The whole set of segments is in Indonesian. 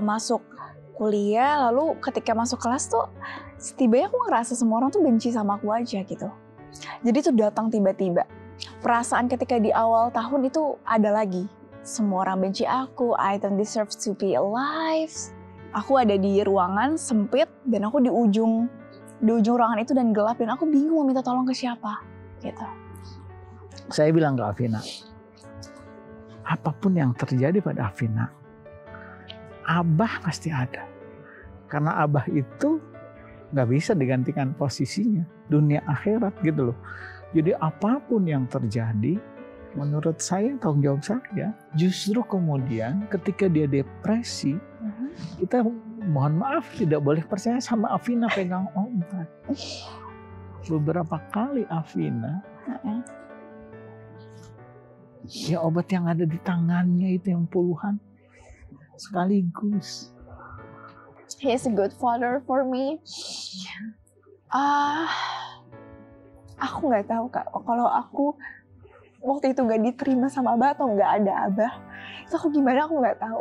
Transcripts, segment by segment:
masuk kuliah, lalu ketika masuk kelas tuh setibanya aku ngerasa semua orang tuh benci sama aku aja gitu. Jadi tuh datang tiba-tiba. Perasaan ketika di awal tahun itu ada lagi. Semua orang benci aku, I don't deserve to be alive. Aku ada di ruangan sempit dan aku di ujung ruangan itu dan gelap dan aku bingung mau minta tolong ke siapa gitu. Saya bilang ke Afina, apapun yang terjadi pada Afina, Abah pasti ada. Karena Abah itu nggak bisa digantikan posisinya, dunia akhirat gitu loh. Jadi apapun yang terjadi, menurut saya tanggung jawab saya. Justru kemudian ketika dia depresi, kita mohon maaf tidak boleh percaya sama Afina pegang obat. Beberapa kali Afina, ya obat yang ada di tangannya itu yang puluhan sekaligus. He is a good father for me. Aku nggak tahu Kak, kalau aku waktu itu nggak diterima sama Abah atau nggak ada Abah, itu aku gimana aku nggak tahu.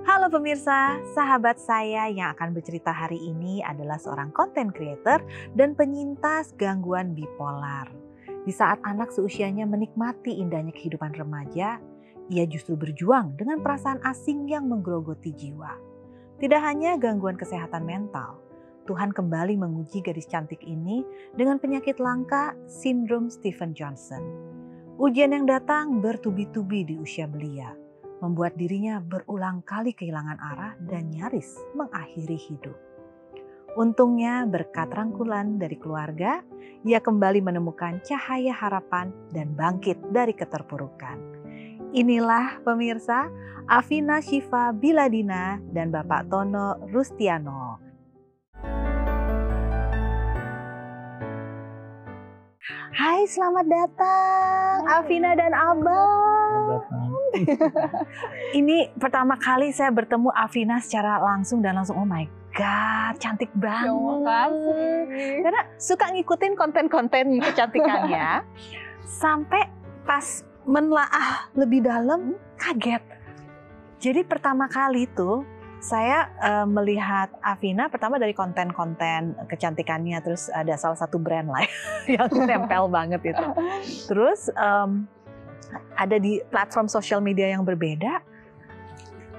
Halo pemirsa, sahabat saya yang akan bercerita hari ini adalah seorang content creator dan penyintas gangguan bipolar. Di saat anak seusianya menikmati indahnya kehidupan remaja, ia justru berjuang dengan perasaan asing yang menggerogoti jiwa. Tidak hanya gangguan kesehatan mental, Tuhan kembali menguji gadis cantik ini dengan penyakit langka sindrom Stevens-Johnson. Ujian yang datang bertubi-tubi di usia belia, membuat dirinya berulang kali kehilangan arah dan nyaris mengakhiri hidup. Untungnya berkat rangkulan dari keluarga, ia kembali menemukan cahaya harapan dan bangkit dari keterpurukan. Inilah pemirsa, Afina Syifa Biladina dan Bapak Tono Rustiano. Hai, selamat datang Afina dan Abang. Ini pertama kali saya bertemu Afina secara langsung dan langsung oh my god, cantik banget. Terima kasih. Karena suka ngikutin konten-konten kecantikannya. Sampai pas menelaah lebih dalam kaget. Jadi pertama kali tuh saya melihat Afina pertama dari konten-konten kecantikannya, terus ada salah satu brand lah yang nempel banget itu. Terus ada di platform sosial media yang berbeda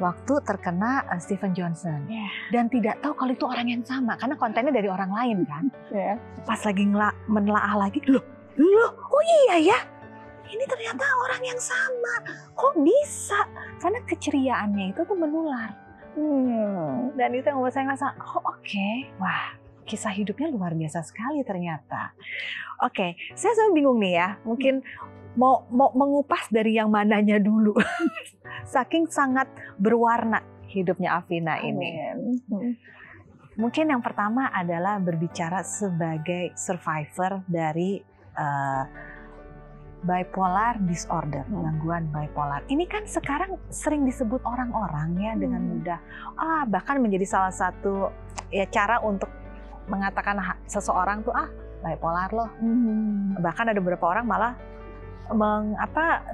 waktu terkena Stevens-Johnson dan tidak tahu kalau itu orang yang sama karena kontennya dari orang lain kan. Pas lagi menelaah lagi, loh, oh iya ya. Ini ternyata orang yang sama. Kok bisa? Karena keceriaannya itu tuh menular. Dan itu yang membuat saya ngerasa, oh oke. Wah, kisah hidupnya luar biasa sekali ternyata. Oke, saya sampai bingung nih ya. Mungkin mau mengupas dari yang mananya dulu. Saking sangat berwarna hidupnya Afina ini. Mungkin yang pertama adalah berbicara sebagai survivor dari bipolar disorder, gangguan bipolar. Ini kan sekarang sering disebut orang-orang ya dengan mudah. Bahkan menjadi salah satu ya cara untuk mengatakan seseorang tuh bipolar loh. Bahkan ada beberapa orang malah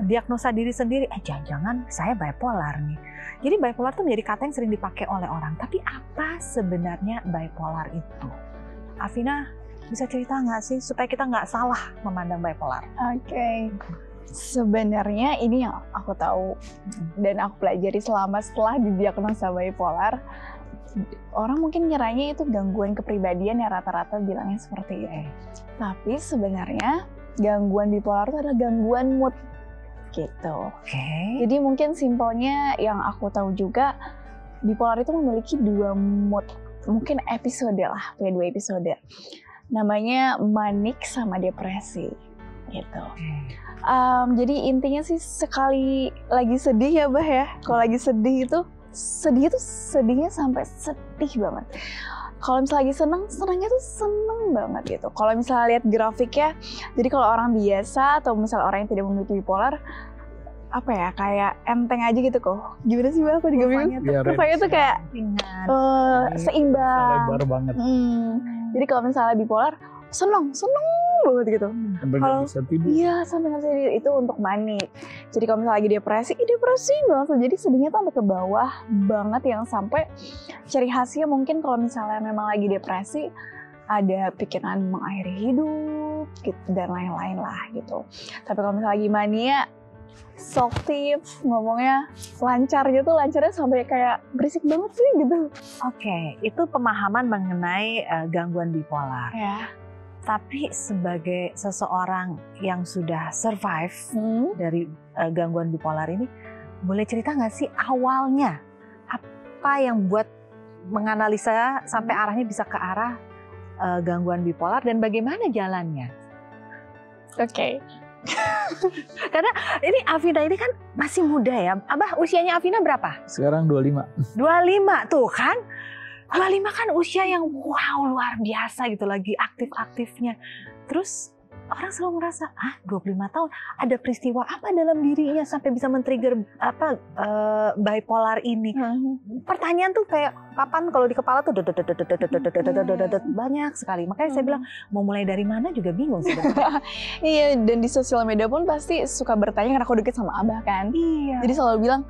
diagnosa diri sendiri, jangan-jangan saya bipolar nih. Jadi bipolar tuh menjadi kata yang sering dipakai oleh orang. Tapi apa sebenarnya bipolar itu? Afina, bisa cerita nggak sih supaya kita nggak salah memandang bipolar? Oke. Sebenarnya ini yang aku tahu dan aku pelajari setelah didiagnosa bipolar. Orang mungkin nyeranya itu gangguan kepribadian ya, rata-rata bilangnya seperti itu. Tapi sebenarnya gangguan bipolar itu adalah gangguan mood gitu. Jadi mungkin simpelnya yang aku tahu juga bipolar itu memiliki 2 mood, mungkin episode lah, punya 2 episode. Namanya manik sama depresi gitu. Jadi intinya sih sekali lagi sedih ya Bah ya. Kalau lagi sedih itu sedihnya sampai sedih banget. Kalau misalnya lagi seneng, senangnya tuh seneng banget gitu. Kalau misalnya lihat grafiknya, jadi kalau orang biasa atau misalnya orang yang tidak memiliki bipolar, apa ya, kayak enteng aja gitu kok. Gimana sih Bah? Aku juga bingung. Kurvanya tuh kayak seimbang. Lebar banget. Jadi kalau misalnya bipolar, seneng banget gitu. Sampai nggak Kalau bisa tidur. iya sampai nggak bisa tidur, itu untuk manik. Jadi kalau misalnya lagi depresi banget. Jadi sedihnya tuh sampai ke bawah banget, yang sampai ciri khasnya mungkin kalau misalnya memang lagi depresi ada pikiran mengakhiri hidup gitu dan lain-lain lah gitu. Tapi kalau misalnya lagi mania, talkative, ngomongnya lancar gitu, lancarnya sampai kayak berisik banget sih gitu. Oke, itu pemahaman mengenai gangguan bipolar. Ya. Tapi sebagai seseorang yang sudah survive dari gangguan bipolar ini, boleh cerita nggak sih awalnya apa yang buat menganalisa sampai arahnya bisa ke arah gangguan bipolar dan bagaimana jalannya? Oke. Karena ini Afina ini kan masih muda ya. Abah, usianya Afina berapa? Sekarang 25. 25 tuh kan. 25 kan usia yang wow luar biasa gitu, lagi aktif-aktifnya. Terus orang selalu merasa 25 tahun ada peristiwa apa dalam dirinya sampai bisa men-trigger bipolar ini. Pertanyaan tuh kayak kapan kalau di kepala tuh banyak sekali. Makanya saya bilang mau mulai dari mana juga bingung sebenarnya. Iya, dan di sosial media pun pasti suka bertanya karena aku deket sama Abah kan. Iya. Jadi selalu bilang,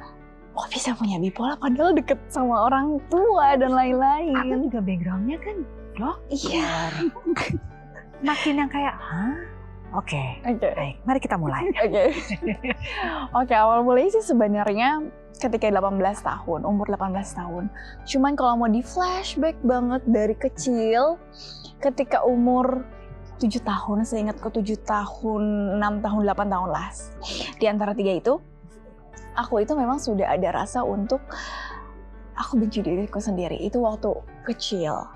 kok bisa punya bipolar padahal deket sama orang tua dan lain-lain. Abah juga backgroundnya kan Iya. Makin yang kayak, Oke, baik. Mari kita mulai. Oke, awal mulai sih sebenarnya ketika 18 tahun, umur 18 tahun. Cuman kalau mau di flashback banget dari kecil, ketika umur 7 tahun, seingatku 7 tahun, 6 tahun, 8 tahun lah. Di antara 3 itu, aku itu memang sudah ada rasa untuk aku benci diriku sendiri. Itu waktu kecil.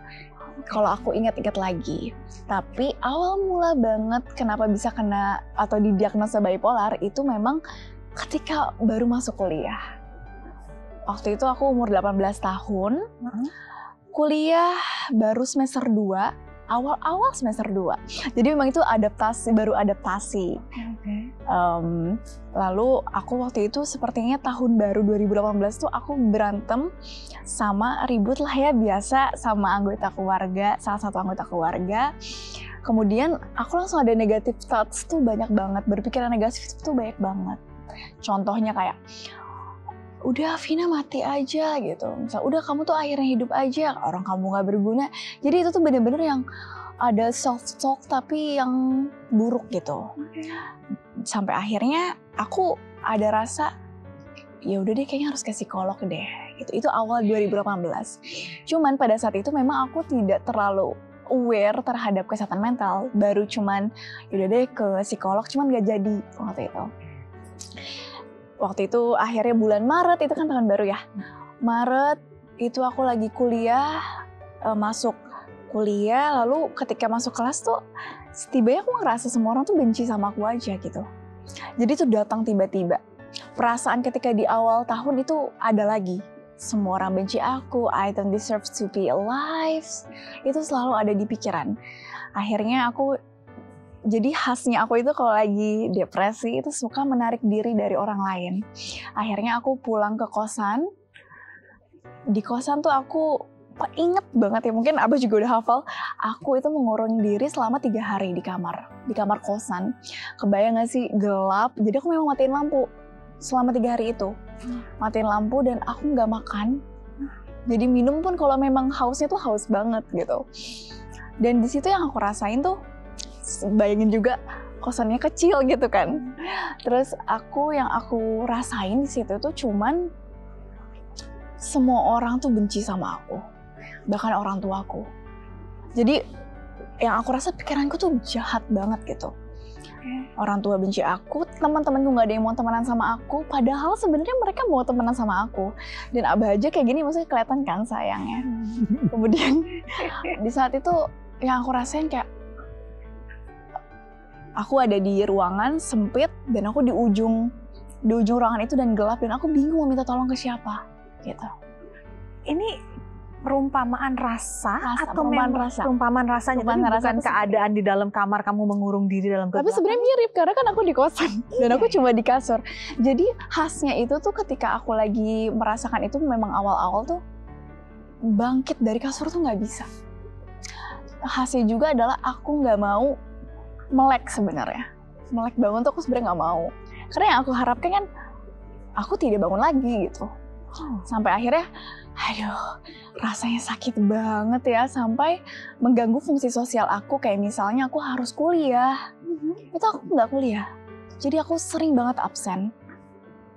Kalau aku ingat-ingat lagi. Tapi awal mula banget kenapa bisa kena atau didiagnosa bipolar itu memang ketika baru masuk kuliah. Waktu itu aku umur 18 tahun, kuliah baru semester 2, awal-awal semester 2. Jadi memang itu baru adaptasi. Lalu aku waktu itu sepertinya tahun baru 2018 tuh aku berantem sama ribut lah ya biasa sama salah satu anggota keluarga. Kemudian aku langsung ada negative thoughts tuh banyak banget, berpikiran negatif tuh banyak banget. Contohnya kayak, udah Vina mati aja gitu. Misal, udah kamu tuh akhirnya hidup aja, orang kamu gak berguna. Jadi itu tuh bener-bener yang ada self-talk tapi yang buruk gitu. Sampai akhirnya aku ada rasa, ya udah deh kayaknya harus ke psikolog deh. Itu awal 2018. Cuman pada saat itu memang aku tidak terlalu aware terhadap kesehatan mental. Baru cuman, yaudah deh ke psikolog, cuman gak jadi waktu itu. Waktu itu akhirnya bulan Maret, itu kan tahun baru ya. Maret itu aku lagi kuliah, masuk kuliah, lalu ketika masuk kelas tuh setibanya aku ngerasa semua orang tuh benci sama aku aja gitu. Jadi itu datang tiba-tiba. Perasaan ketika di awal tahun itu ada lagi. Semua orang benci aku, I don't deserve to be alive. Itu selalu ada di pikiran. Akhirnya jadi khasnya aku itu kalau lagi depresi itu suka menarik diri dari orang lain. Akhirnya aku pulang ke kosan. Di kosan tuh aku inget banget ya, mungkin Abah juga udah hafal. Aku itu mengurung diri selama 3 hari di kamar kosan. Kebayang gak sih gelap? Jadi aku memang matiin lampu selama 3 hari itu. Matiin lampu dan aku nggak makan. Jadi minum pun kalau memang hausnya tuh haus banget gitu. Dan di situ yang aku rasain tuh, bayangin juga kosannya kecil gitu kan. Terus yang aku rasain di situ tuh cuman semua orang tuh benci sama aku, bahkan orang tuaku. Jadi yang aku rasa pikiranku tuh jahat banget gitu. Orang tua benci aku, teman-temanku nggak ada yang mau temenan sama aku, padahal sebenarnya mereka mau temenan sama aku. Dan Abah aja kayak gini, maksudnya kelihatan kan sayangnya. Kemudian di saat itu yang aku rasain kayak aku ada di ruangan sempit dan aku di ujung ruangan itu dan gelap dan aku bingung mau minta tolong ke siapa gitu. Ini perumpamaan rasa atau perumpamaan rasanya, tapi bukan keadaan di dalam kamar kamu mengurung diri dalam kegelapan. Tapi sebenarnya mirip karena kan aku di kosan dan aku cuma di kasur. Jadi khasnya itu tuh ketika aku lagi merasakan itu memang awal-awal tuh bangkit dari kasur tuh nggak bisa. Khasnya juga adalah aku nggak mau melek sebenarnya. Melek bangun tuh aku sebenarnya nggak mau. Karena yang aku harapkan kan aku tidak bangun lagi gitu. Sampai akhirnya, aduh, rasanya sakit banget ya, sampai mengganggu fungsi sosial aku. Kayak misalnya aku harus kuliah, itu aku nggak kuliah. Jadi aku sering banget absen.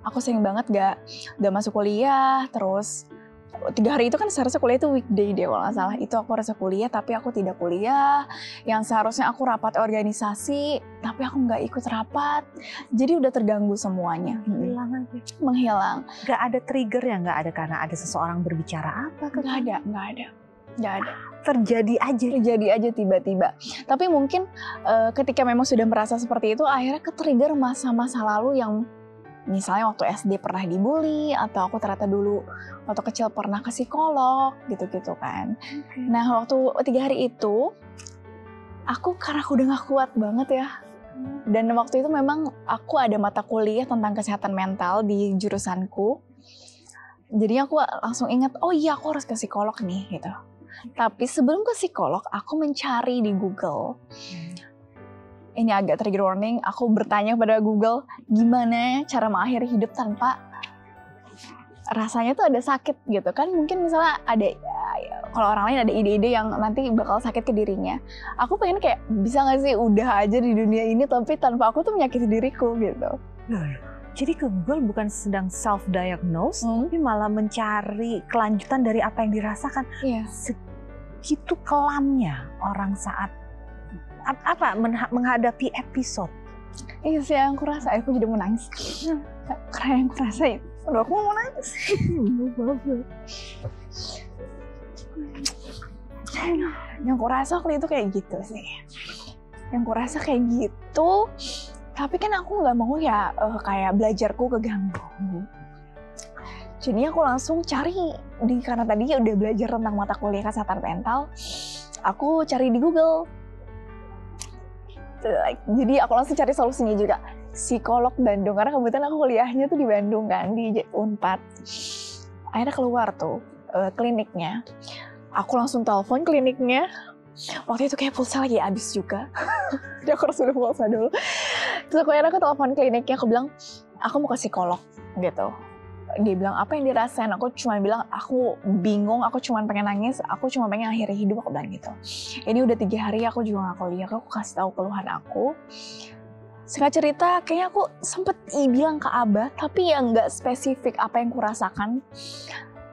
Aku sering banget gak masuk kuliah, terus 3 hari itu kan seharusnya kuliah itu weekday deh kalau nggak salah. Itu aku harusnya kuliah, tapi aku tidak kuliah. Yang seharusnya aku rapat organisasi, tapi aku nggak ikut rapat. Jadi udah terganggu semuanya. Hilang aja. Menghilang. Gak ada trigger ya, gak ada karena ada seseorang berbicara apa? Nggak ada. Terjadi aja tiba-tiba. Tapi mungkin ketika memang sudah merasa seperti itu, akhirnya ke-trigger masa-masa lalu yang misalnya waktu SD pernah dibully, atau aku ternyata dulu waktu kecil pernah ke psikolog, gitu-gitu kan. Nah, waktu 3 hari itu, aku karena udah gak kuat banget ya. Dan waktu itu memang aku ada mata kuliah tentang kesehatan mental di jurusanku. Jadi aku langsung ingat, oh iya aku harus ke psikolog nih, gitu. Tapi sebelum ke psikolog, aku mencari di Google. Ini agak trigger warning, aku bertanya pada Google, gimana cara mengakhiri hidup tanpa rasanya tuh ada sakit gitu kan. Mungkin misalnya ada, kalau orang lain ada ide-ide yang nanti bakal sakit ke dirinya. Aku pengen kayak, bisa gak sih udah aja di dunia ini tapi tanpa aku tuh menyakiti diriku gitu. Jadi ke Google bukan sedang self-diagnose, tapi malah mencari kelanjutan dari apa yang dirasakan. Iya. Segitu kelamnya orang saat menghadapi episode. Iya sih yang aku rasa, aku jadi mau nangis. Karena yang aku rasain, aduh aku mau nangis. Yang aku rasa waktu itu kayak gitu sih. Yang aku rasa kayak gitu, tapi kan aku nggak mau ya kayak belajarku keganggu. Jadi aku langsung cari, karena tadi udah belajar tentang mata kuliah kesehatan mental, aku cari di Google. Jadi aku langsung cari solusinya juga, psikolog Bandung, karena kebetulan aku kuliahnya tuh di Bandung kan, di Unpad. Akhirnya keluar tuh kliniknya. Aku langsung telepon kliniknya. Waktu itu kayak pulsa lagi habis juga. Jadi aku harus udah pulsa dulu. Terus aku telepon kliniknya, aku bilang, aku mau ke psikolog gitu. Dia bilang, apa yang dirasain? Aku cuma bilang, aku bingung, aku cuma pengen nangis, aku cuma pengen akhiri hidup, aku bilang gitu. Ini udah 3 hari aku juga gak kuliah, aku kasih tahu keluhan aku. Singkat cerita, kayaknya aku sempet bilang ke Abah, tapi ya nggak spesifik apa yang kurasakan.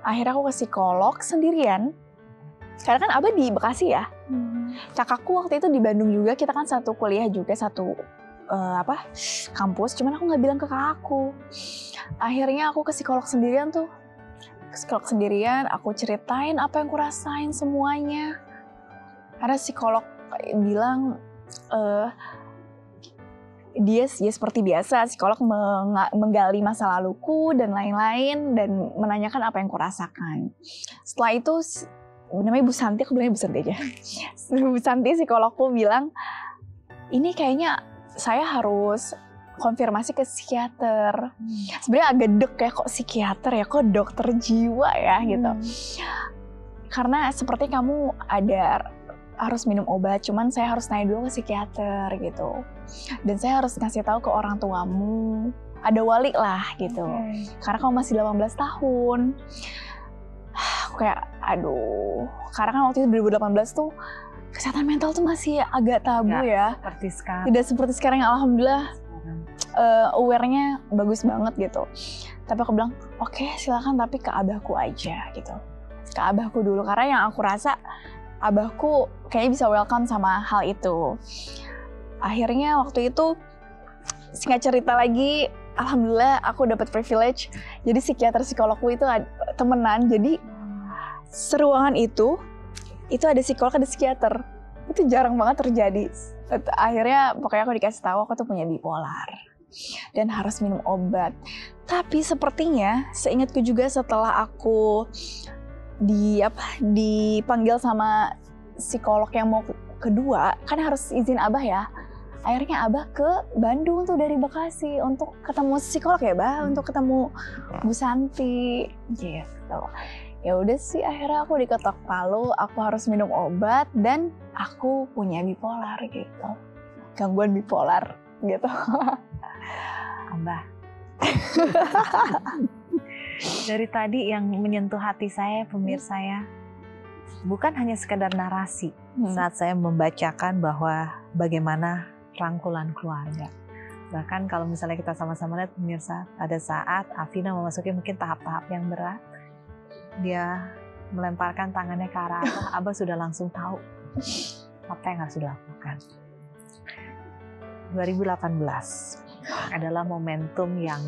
Akhirnya aku ke psikolog sendirian, karena kan Abah di Bekasi ya. Kakakku waktu itu di Bandung juga, kita kan satu kuliah juga, satu kampus, cuman aku nggak bilang ke kakakku. Akhirnya aku ke psikolog sendirian tuh. Ke psikolog sendirian, aku ceritain apa yang aku rasain semuanya. Karena psikolog bilang, dia seperti biasa, psikolog menggali masa laluku dan lain-lain, dan menanyakan apa yang aku rasakan. Setelah itu, namanya Bu Santi, aku bilangnya Bu Santi aja. Bu Santi, psikologku bilang, ini kayaknya saya harus konfirmasi ke psikiater. Sebenarnya agak deg ya, kok psikiater ya, kok dokter jiwa ya gitu. Karena seperti kamu harus minum obat, cuman saya harus nanya dulu ke psikiater gitu. Dan saya harus ngasih tahu ke orang tuamu, ada wali lah gitu. Karena kamu masih 18 tahun. Aku kayak, aduh. Karena kan waktu itu 2018 tuh, kesehatan mental tuh masih agak tabu ya. Seperti sekarang. Tidak seperti sekarang yang alhamdulillah aware-nya bagus banget gitu. Tapi aku bilang, oke, silakan tapi ke abahku aja gitu. Ke abahku dulu, karena yang aku rasa abahku kayaknya bisa welcome sama hal itu. Akhirnya waktu itu, singkat cerita lagi, alhamdulillah aku dapat privilege. Jadi psikiater psikologku itu temenan. Jadi seruangan itu ada psikolog, ada psikiater. Itu jarang banget terjadi. Akhirnya pokoknya aku dikasih tahu aku tuh punya bipolar dan harus minum obat. Tapi sepertinya seingatku juga setelah aku dipanggil sama psikolog yang mau kedua, kan harus izin Abah ya. Akhirnya Abah ke Bandung tuh dari Bekasi untuk ketemu psikolog ya, Bah, untuk ketemu Bu Santi gitu. Ya udah sih, akhirnya aku diketok palu, aku harus minum obat dan aku punya bipolar gitu. gangguan bipolar gitu. Abah. Dari tadi yang menyentuh hati saya, pemirsa ya, bukan hanya sekedar narasi saat saya membacakan bahwa bagaimana rangkulan keluarga. Bahkan kalau misalnya kita sama-sama lihat pemirsa, pada saat Afina memasuki mungkin tahap-tahap yang berat, dia melemparkan tangannya ke arah Abah, Abah sudah langsung tahu apa yang harus dilakukan. 2018 adalah momentum yang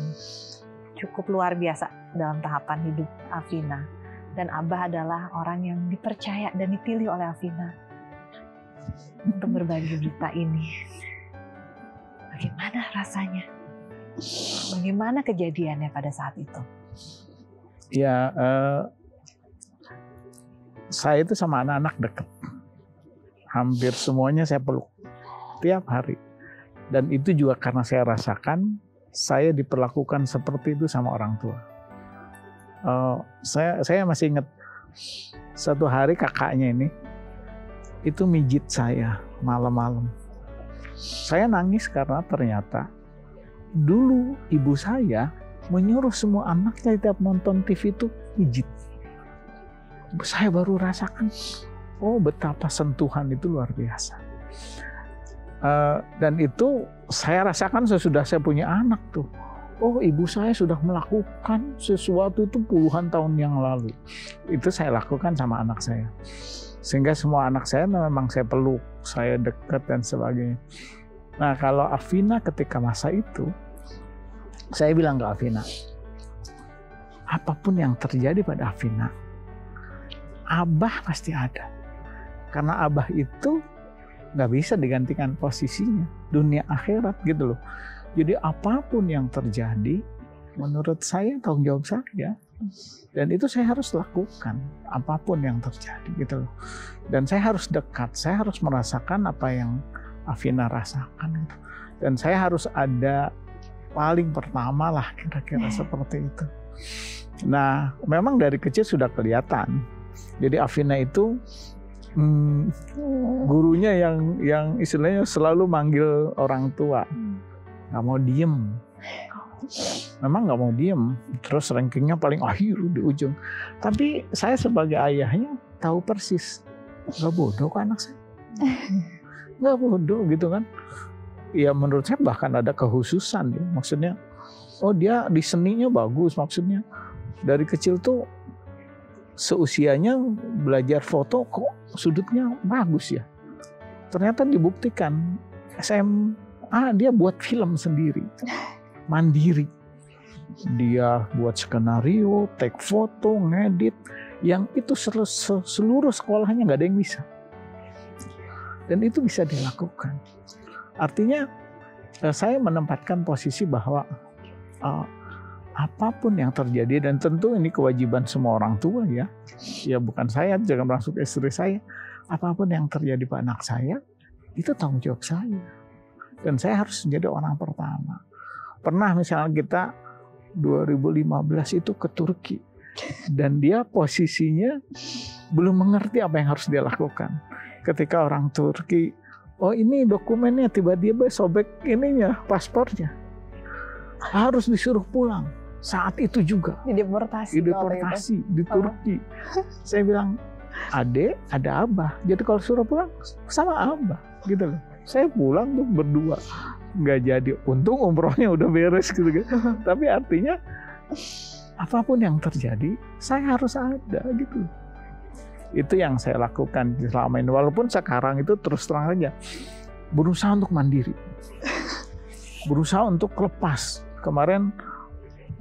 cukup luar biasa dalam tahapan hidup Afina. Dan Abah adalah orang yang dipercaya dan dipilih oleh Afina untuk berbagi berita ini. Bagaimana rasanya? Bagaimana kejadiannya pada saat itu? Ya, saya itu sama anak-anak dekat. Hampir semuanya saya peluk tiap hari. Dan itu juga karena saya rasakan saya diperlakukan seperti itu sama orang tua. Saya masih ingat satu hari kakaknya ini itu mijit saya malam-malam. Saya nangis karena ternyata dulu ibu saya menyuruh semua anaknya tiap nonton TV itu mijit. Saya baru rasakan, oh betapa sentuhan itu luar biasa. Dan itu saya rasakan sesudah saya punya anak tuh. Oh ibu saya sudah melakukan sesuatu itu puluhan tahun yang lalu. Itu saya lakukan sama anak saya. Sehingga semua anak saya memang saya peluk, saya dekat dan sebagainya. Nah kalau Afina ketika masa itu, saya bilang ke Afina, apapun yang terjadi pada Afina, Abah pasti ada. Karena Abah itu nggak bisa digantikan posisinya, dunia akhirat gitu loh. Jadi apapun yang terjadi, menurut saya tanggung jawab saya. Dan itu saya harus lakukan, apapun yang terjadi gitu loh. Dan saya harus dekat, saya harus merasakan apa yang Afina rasakan gitu. Dan saya harus ada paling pertama lah kira-kira seperti itu. Nah memang dari kecil sudah kelihatan. Jadi Afina itu gurunya yang istilahnya selalu manggil orang tua, nggak mau diem. Memang nggak mau diem, terus rankingnya paling akhir di ujung. Tapi saya sebagai ayahnya tahu persis, nggak bodoh kok anak saya, nggak bodoh gitu kan. Ya menurut saya bahkan ada kehususan ya, maksudnya, oh dia di seninya bagus, maksudnya dari kecil tuh seusianya belajar foto kok sudutnya bagus ya. Ternyata dibuktikan SMA dia buat film sendiri. Mandiri. Dia buat skenario, take foto, ngedit, yang itu seluruh sekolahnya nggak ada yang bisa. Dan itu bisa dilakukan. Artinya saya menempatkan posisi bahwa apapun yang terjadi, dan tentu ini kewajiban semua orang tua ya. Ya bukan saya, jangan masuk istri saya. Apapun yang terjadi pada anak saya, itu tanggung jawab saya. Dan saya harus menjadi orang pertama. Pernah misalnya kita 2015 itu ke Turki dan dia posisinya belum mengerti apa yang harus dia lakukan. Ketika orang Turki, oh ini dokumennya, tiba-tiba sobek ininya, paspornya, harus disuruh pulang. Saat itu juga Dideportasi di Turki. Saya bilang, Ade ada Abah, jadi kalau suruh pulang sama Abah gitu loh. Saya pulang tuh berdua, nggak jadi. Untung umrohnya udah beres gitu kan. Tapi artinya apapun yang terjadi, saya harus ada gitu. Itu yang saya lakukan selama ini. Walaupun sekarang itu terus terang aja berusaha untuk mandiri, berusaha untuk lepas. Kemarin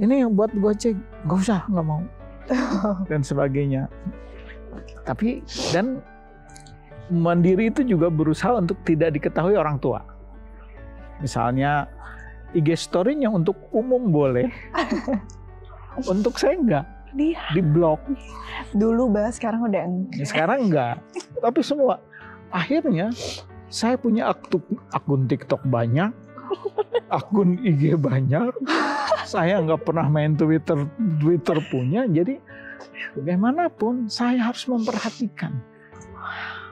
ini buat Gojek, nggak usah, nggak mau, dan sebagainya. Tapi dan mandiri itu juga berusaha untuk tidak diketahui orang tua. Misalnya IG story-nya untuk umum boleh, untuk saya enggak, di blog. Dulu bahas, sekarang udah enggak. Sekarang enggak, tapi semua. Akhirnya saya punya akun TikTok banyak, akun IG banyak. Saya nggak pernah main Twitter punya. Jadi bagaimanapun saya harus memperhatikan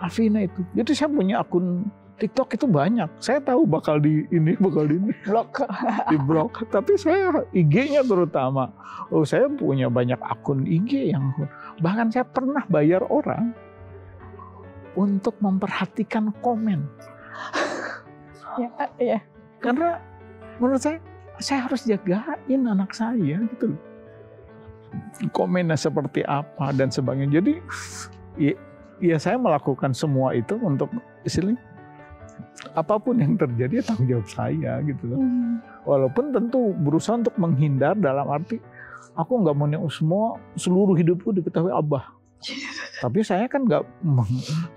Afina itu. Jadi saya punya akun TikTok itu banyak. Saya tahu bakal di ini, Blok. di blok. Tapi saya IG-nya terutama. Oh, saya punya banyak akun IG yang bahkan saya pernah bayar orang untuk memperhatikan komen. Ya. Karena menurut saya harus jagain anak saya gitu loh. Komennya seperti apa dan sebagainya. Jadi ya saya melakukan semua itu untuk istilahnya apapun yang terjadi ya tanggung jawab saya gitu loh. Walaupun tentu berusaha untuk menghindar dalam arti aku nggak mau seluruh hidupku diketahui Abah. Tapi saya kan nggak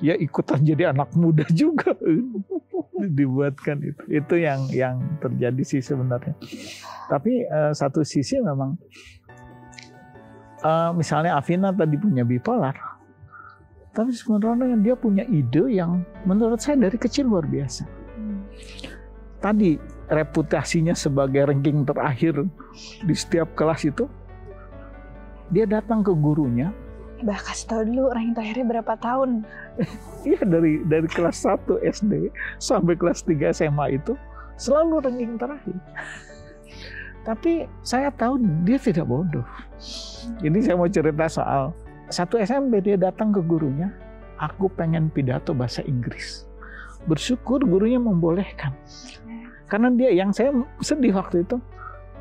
ya ikutan jadi anak muda juga. Dibuatkan itu yang terjadi sih sebenarnya. Tapi satu sisi memang misalnya Afina tadi punya bipolar, tapi sebenarnya dia punya ide yang menurut saya dari kecil luar biasa. Tadi reputasinya sebagai ranking terakhir di setiap kelas itu, dia datang ke gurunya. Bah, kasih tau dulu ranking terakhirnya berapa tahun? Iya, dari kelas 1 SD sampai kelas 3 SMA itu selalu ranking terakhir. Tapi saya tahu dia tidak bodoh. Ini saya mau cerita soal satu SMP, dia datang ke gurunya, aku pengen pidato bahasa Inggris. Bersyukur gurunya membolehkan. Karena dia, yang saya sedih waktu itu,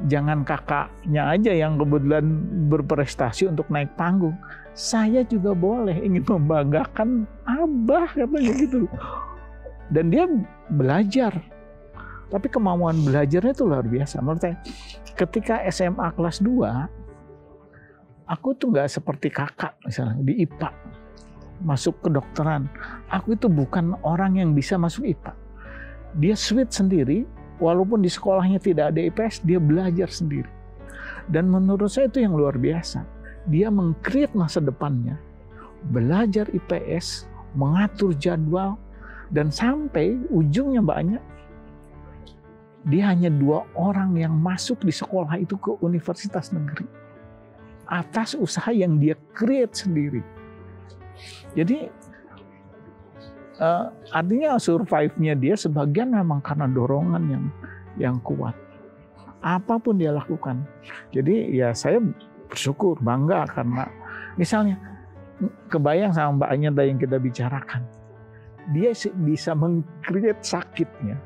jangan kakaknya aja yang kebetulan berprestasi untuk naik panggung. Saya juga boleh, ingin membanggakan Abah katanya gitu. Dan dia belajar. Tapi kemauan belajarnya itu luar biasa. Menurut saya, ketika SMA kelas 2, aku tuh nggak seperti kakak misalnya di IPA. Masuk kedokteran. Aku itu bukan orang yang bisa masuk IPA. Dia switch sendiri, walaupun di sekolahnya tidak ada IPS, dia belajar sendiri. Dan menurut saya itu yang luar biasa. Dia meng-create masa depannya. Belajar IPS, mengatur jadwal, dan sampai ujungnya banyak. Dia hanya 2 orang yang masuk di sekolah itu ke universitas negeri. Atas usaha yang dia create sendiri. Jadi artinya survive-nya dia sebagian memang karena dorongan yang kuat. Apapun dia lakukan. Jadi ya saya bersyukur, bangga karena misalnya kebayang sama Mbak Anya yang kita bicarakan. Dia bisa meng-create sakitnya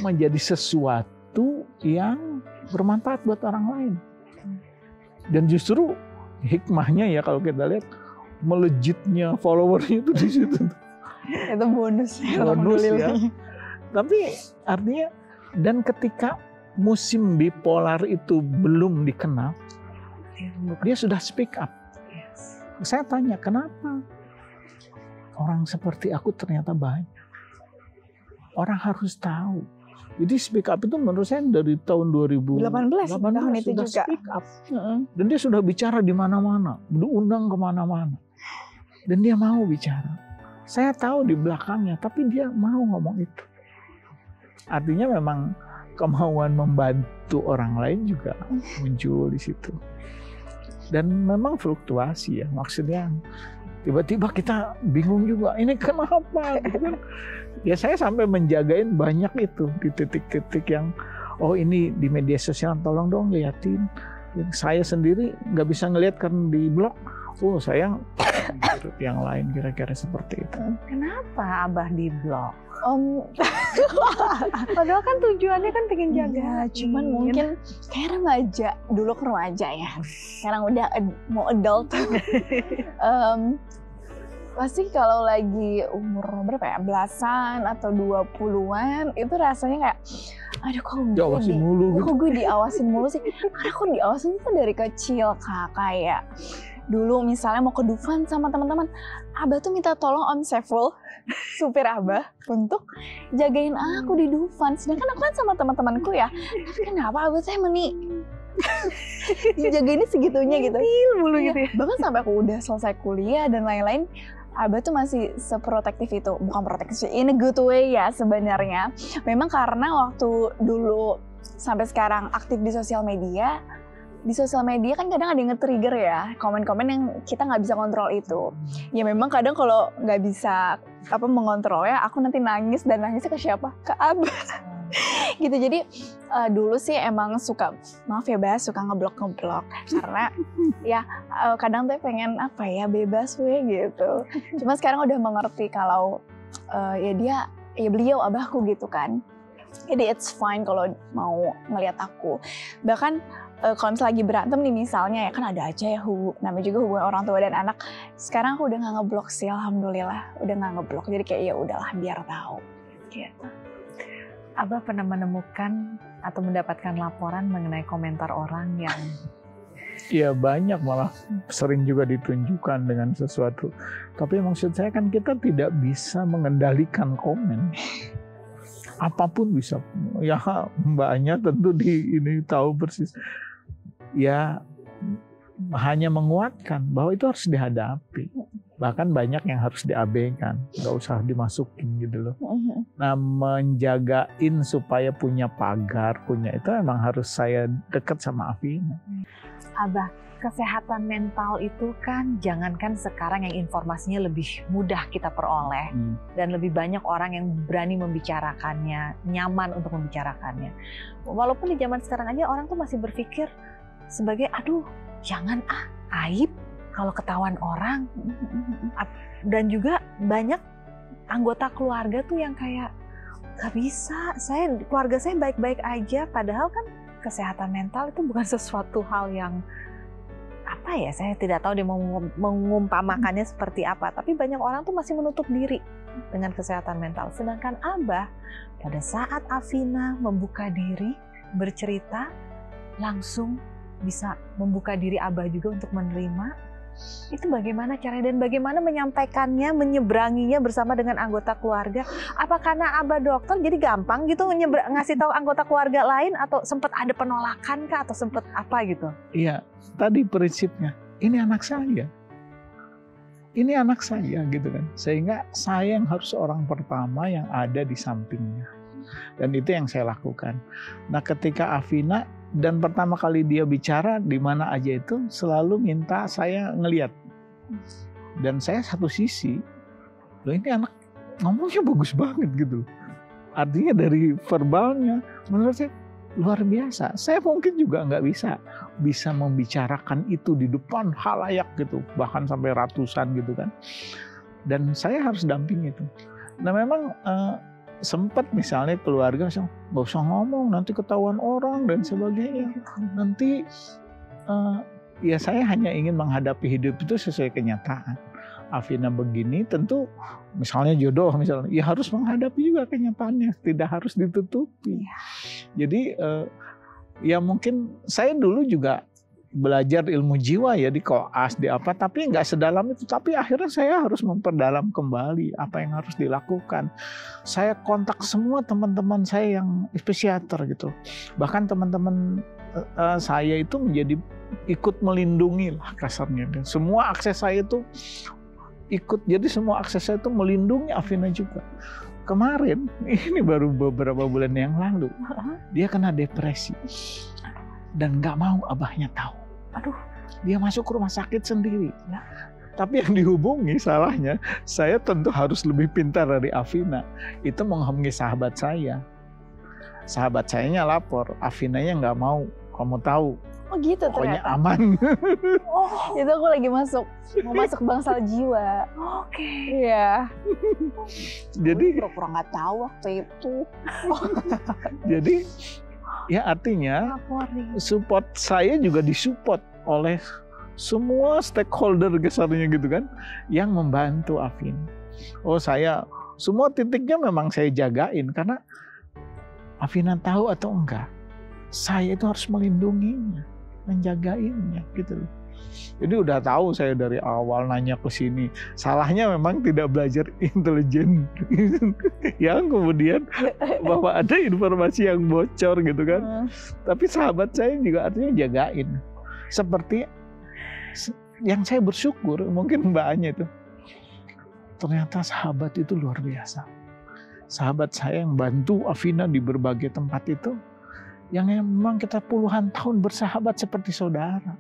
menjadi sesuatu yang bermanfaat buat orang lain. Dan justru hikmahnya ya kalau kita lihat melejitnya followernya itu di situ. Itu bonus ya. Tapi artinya, dan ketika musim bipolar itu belum dikenal, dia sudah speak up. Saya tanya, kenapa orang seperti aku ternyata banyak? Orang harus tahu. Jadi speak up itu menurut saya dari tahun 2018 tahun itu sudah juga. Speak up. Dan dia sudah bicara di mana-mana, diundang kemana-mana. Dan dia mau bicara. Saya tahu di belakangnya, tapi dia mau ngomong itu. Artinya memang kemauan membantu orang lain juga muncul di situ. Dan memang fluktuasi ya, maksudnya tiba-tiba kita bingung juga, ini kenapa? Gitu kan. Ya saya sampai menjagain banyak itu di titik-titik yang, oh ini di media sosial tolong dong liatin. Saya sendiri nggak bisa ngeliat karena di blog. Oh saya yang lain kira-kira seperti itu. Kenapa Abah di blog? Padahal kan tujuannya kan pengen jaga. Cuman mungkin kayak remaja, dulu ke remaja ya. Sekarang udah mau adult. Pasti kalau lagi umur berapa ya, belasan atau 20-an, itu rasanya kayak, aduh kok gue diawasin mulu sih. Karena kok diawasin tuh dari kecil, Kak. Kayak dulu misalnya mau ke Dufan sama teman-teman, Abah tuh minta tolong Om Saiful, supir Abah, untuk jagain aku di Dufan. Sedangkan aku kan sama teman-temanku ya, tapi kenapa Abah saya dijagainnya segitunya gitu. Mulu gitu ya. Bahkan sampai aku udah selesai kuliah dan lain-lain, Abah tuh masih seprotektif itu. Bukan protektif, in a good way ya sebenarnya. Memang karena waktu dulu sampai sekarang aktif di sosial media, di sosial media kan kadang ada yang nge-trigger ya, komen-komen yang kita nggak bisa kontrol itu. Ya memang kadang kalau nggak bisa mengontrolnya, aku nanti nangis, dan nangisnya ke siapa? Ke Abah. Gitu. Jadi dulu sih emang suka, maaf ya Bas, suka ngeblok karena ya kadang tuh pengen bebas gitu. Cuma sekarang udah mengerti kalau ya beliau abahku gitu kan. Jadi it's fine kalau mau ngelihat aku. Bahkan kalau misalnya lagi berantem nih misalnya, ya kan ada aja ya namanya juga hubungan orang tua dan anak. Sekarang aku udah nggak ngeblok sih, alhamdulillah udah nggak ngeblok. Jadi kayak ya udahlah biar tahu. Gitu. Abah pernah menemukan atau mendapatkan laporan mengenai komentar orang yang Iya banyak, malah sering juga ditunjukkan dengan sesuatu. Tapi maksud saya kan kita tidak bisa mengendalikan komen. Apapun bisa. Ya mbaknya tentu ini tahu persis. Ya hanya menguatkan bahwa itu harus dihadapi. Bahkan banyak yang harus diabaikan, nggak usah dimasukin gitu loh. Nah menjagain supaya punya pagar, punya itu emang harus saya dekat sama Afina. Abah, kesehatan mental itu kan jangankan sekarang yang informasinya lebih mudah kita peroleh dan lebih banyak orang yang berani membicarakannya, nyaman untuk membicarakannya. Walaupun di zaman sekarang aja orang tuh masih berpikir sebagai jangan aib kalau ketahuan orang. Dan juga banyak anggota keluarga tuh yang kayak gak bisa, keluarga saya baik-baik aja, padahal kan kesehatan mental itu bukan sesuatu hal yang saya tidak tahu dia mau mengumpamakannya seperti apa, tapi banyak orang tuh masih menutup diri dengan kesehatan mental. Sedangkan Abah pada saat Afina membuka diri, bercerita, langsung bisa membuka diri Abah juga untuk menerima. Itu bagaimana caranya dan bagaimana menyampaikannya, menyeberanginya bersama dengan anggota keluarga? Apa karena Abah dokter jadi gampang gitu ngasih tahu anggota keluarga lain, atau sempat ada penolakan kah, atau sempat apa gitu? Iya, tadi prinsipnya ini anak saya. Ini anak saya gitu kan. Sehingga saya yang harus orang pertama yang ada di sampingnya. Dan itu yang saya lakukan. Nah, ketika Afina dan pertama kali dia bicara di mana aja itu selalu minta saya ngelihat. Dan saya satu sisi, loh ini anak ngomongnya bagus banget gitu. Artinya dari verbalnya menurut saya luar biasa. Saya mungkin juga nggak bisa membicarakan itu di depan halayak gitu, bahkan sampai ratusan gitu kan. Dan saya harus damping itu. Nah memang sempat misalnya keluarga nggak usah ngomong nanti ketahuan orang dan sebagainya. Nanti ya saya hanya ingin menghadapi hidup itu sesuai kenyataan. Afina begini tentu misalnya jodoh misalnya ya harus menghadapi juga kenyataannya, tidak harus ditutupi. Jadi ya mungkin saya dulu juga belajar ilmu jiwa ya di koas di apa, tapi nggak sedalam itu. Tapi akhirnya saya harus memperdalam kembali apa yang harus dilakukan. Saya kontak semua teman-teman saya yang psikiater gitu. Bahkan teman-teman saya itu menjadi ikut melindungi lah kasarnya. Dan semua akses saya itu ikut, jadi semua akses saya itu melindungi Afina juga. Kemarin ini baru beberapa bulan yang lalu dia kena depresi dan nggak mau abahnya tahu. Dia masuk rumah sakit sendiri. Tapi yang dihubungi salahnya, saya tentu harus lebih pintar dari Afina. Itu menghubungi sahabat saya. Sahabat sayanya lapor, Afinanya nggak mau. Kamu tahu. Oh gitu pokoknya ternyata. Aman. Itu aku lagi mau masuk bangsal jiwa. Oke. Iya. Jadi pura-pura nggak tahu waktu itu. Jadi ya artinya support saya juga disupport oleh semua stakeholder besarnya gitu kan, yang membantu Afina. Oh saya semua titiknya memang saya jagain karena Afina tahu atau enggak, saya itu harus melindunginya, menjagainnya gitu. Jadi udah tahu saya dari awal nanya ke sini. Salahnya memang tidak belajar intelijen. Yang kemudian bahwa ada informasi yang bocor gitu kan. Tapi sahabat saya juga artinya jagain. Seperti yang saya bersyukur, mungkin mbaknya itu. Ternyata sahabat itu luar biasa. Sahabat saya yang bantu Afina di berbagai tempat itu, yang memang kita puluhan tahun bersahabat seperti saudara.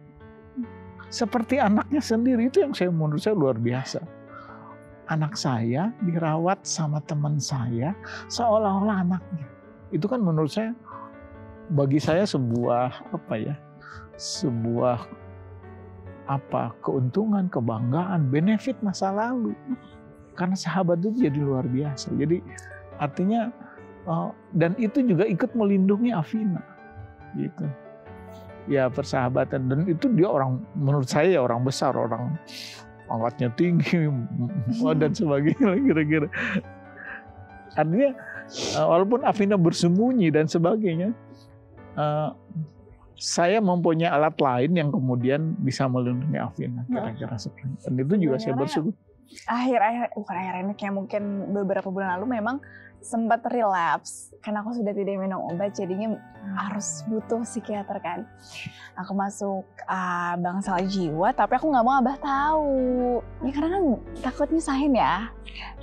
Seperti anaknya sendiri, itu yang menurut saya luar biasa. Anak saya dirawat sama teman saya seolah-olah anaknya. Itu kan menurut saya, bagi saya sebuah keuntungan, kebanggaan, benefit masa lalu. Karena sahabat itu jadi luar biasa. Jadi artinya dan itu juga ikut melindungi Afina, gitu. Ya persahabatan, dan itu dia orang, menurut saya orang besar, orang angkatnya tinggi dan sebagainya kira-kira. Artinya walaupun Afina bersembunyi dan sebagainya, saya mempunyai alat lain yang kemudian bisa melindungi Afina, kira-kira seperti itu. Dan itu juga saya bersyukur. Akhir-akhir ini kayak mungkin beberapa bulan lalu memang sempat relapse karena aku sudah tidak minum obat, jadinya harus butuh psikiater kan. Aku masuk bangsal jiwa, tapi aku nggak mau Abah tahu. Ya karena kan takut nyusahin ya.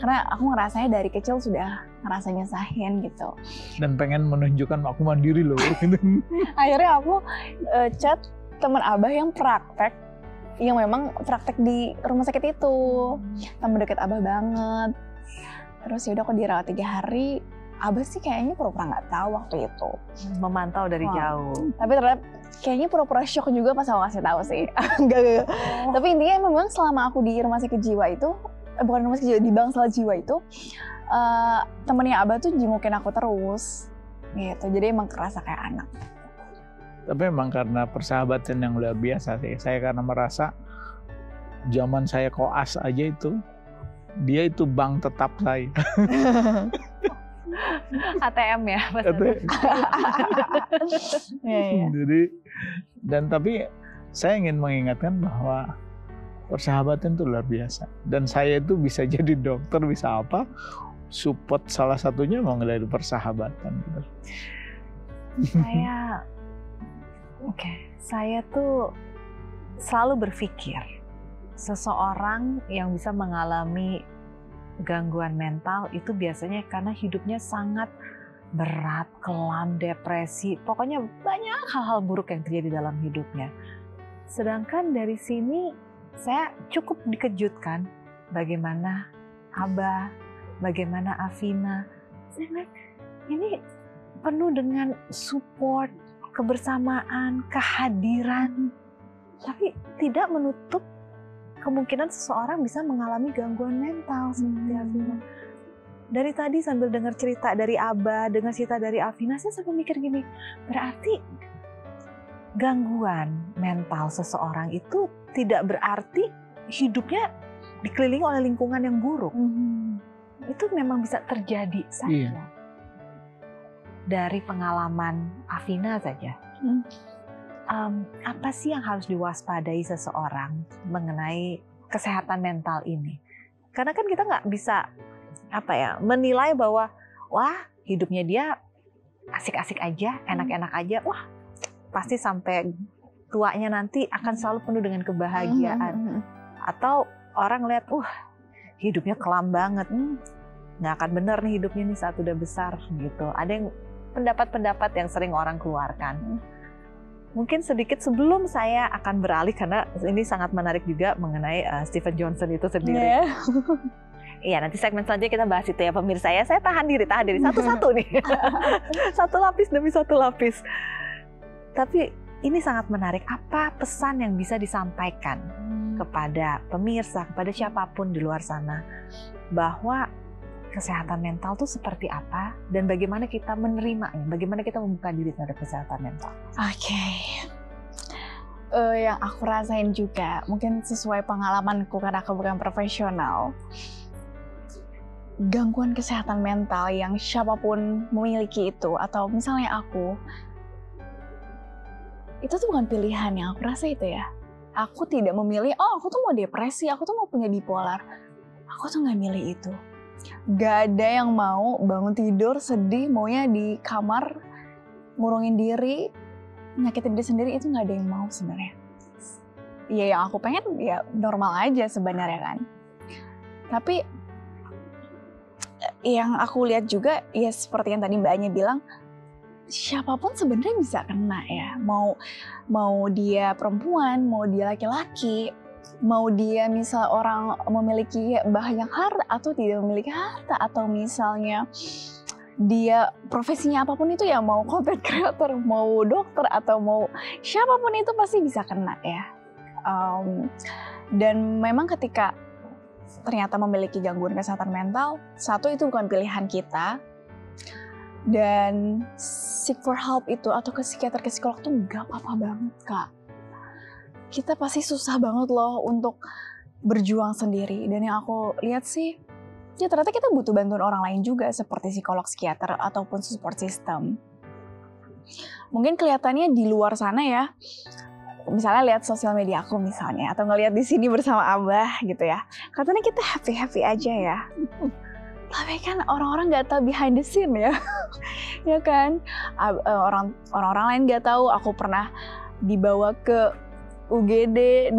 Karena aku ngerasanya dari kecil sudah ngerasa nyusahin gitu. Dan pengen menunjukkan aku mandiri loh. Akhirnya aku chat teman Abah yang praktek, yang memang praktek di rumah sakit itu. Teman dekat Abah banget. Terus yaudah aku dirawat 3 hari. Abah sih kayaknya pura-pura nggak tahu waktu itu. Memantau dari jauh. Tapi ternyata kayaknya pura-pura shock juga pas aku kasih tahu sih. Enggak. Tapi intinya memang selama aku di rumah sakit jiwa itu, bukan rumah sakit jiwa, di bangsal jiwa itu, temennya Abah tuh jengukin aku terus. Gitu. Jadi emang kerasa kayak anak. Tapi memang karena persahabatan yang luar biasa sih. Saya karena merasa zaman saya koas aja itu, dia itu bank tetap saya. ATM ya, Mas. Jadi, dan tapi saya ingin mengingatkan bahwa persahabatan itu luar biasa. Dan saya itu bisa jadi dokter, bisa apa, support salah satunya mengenai persahabatan. Gitu. Saya tuh selalu berpikir, seseorang yang bisa mengalami gangguan mental itu biasanya karena hidupnya sangat berat, kelam, depresi, pokoknya banyak hal-hal buruk yang terjadi dalam hidupnya. Sedangkan dari sini saya cukup dikejutkan bagaimana Abah, bagaimana Afina. Saya lihat ini penuh dengan support, kebersamaan, kehadiran, tapi tidak menutup kemungkinan seseorang bisa mengalami gangguan mental seperti Afina. Dari tadi sambil dengar cerita dari Abah, dengar cerita dari Afina, saya sampai mikir gini, berarti gangguan mental seseorang itu tidak berarti hidupnya dikelilingi oleh lingkungan yang buruk. Itu memang bisa terjadi saja. Dari pengalaman Afina saja. Apa sih yang harus diwaspadai seseorang mengenai kesehatan mental ini? Karena kan kita nggak bisa menilai bahwa wah hidupnya dia asik-asik aja, enak-enak aja, wah pasti sampai tuanya nanti akan selalu penuh dengan kebahagiaan. Atau orang lihat, hidupnya kelam banget, nggak akan bener nih hidupnya nih saat udah besar gitu. Ada yang pendapat-pendapat yang sering orang keluarkan. Mungkin sedikit sebelum saya akan beralih, karena ini sangat menarik juga mengenai Steven Johnson itu sendiri. Iya, nanti segmen selanjutnya kita bahas itu ya pemirsa ya. Saya tahan diri satu-satu nih. Satu lapis demi satu lapis. Tapi ini sangat menarik. Apa pesan yang bisa disampaikan kepada pemirsa, kepada siapapun di luar sana, bahwa kesehatan mental itu seperti apa dan bagaimana kita menerimanya, bagaimana kita membuka diri terhadap kesehatan mental. Yang aku rasain juga, mungkin sesuai pengalamanku karena aku bukan profesional, gangguan kesehatan mental yang siapapun memiliki itu, atau misalnya aku, itu tuh bukan pilihan yang aku rasa itu ya. Aku tidak memilih, aku tuh mau depresi, aku tuh mau punya bipolar. Aku tuh nggak milih itu. Gak ada yang mau bangun tidur sedih, maunya di kamar ngurungin diri, nyakitin diri sendiri, itu gak ada yang mau sebenarnya. Ya yang aku pengen ya normal aja sebenarnya kan. Tapi yang aku lihat juga ya seperti yang tadi Mbaknya bilang, siapapun sebenarnya bisa kena ya. Mau dia perempuan, mau dia laki-laki, mau dia misal orang memiliki banyak harta atau tidak memiliki harta, atau misalnya dia profesinya apapun itu ya, mau content creator, mau dokter, atau mau siapapun itu pasti bisa kena ya. Dan memang ketika ternyata memiliki gangguan kesehatan mental, satu itu bukan pilihan kita, dan seek for help itu atau ke psikiater, ke psikolog tuh gak apa-apa banget Kak. Kita pasti susah banget loh untuk berjuang sendiri, dan yang aku lihat sih ya ternyata kita butuh bantuan orang lain juga seperti psikolog, psikiater, ataupun support system. Mungkin kelihatannya di luar sana ya, misalnya lihat sosial media aku misalnya, atau ngelihat di sini bersama Abah gitu ya, katanya kita happy aja ya. Tapi kan orang-orang nggak tahu behind the scene ya, ya kan? Orang-orang lain nggak tahu aku pernah dibawa ke UGD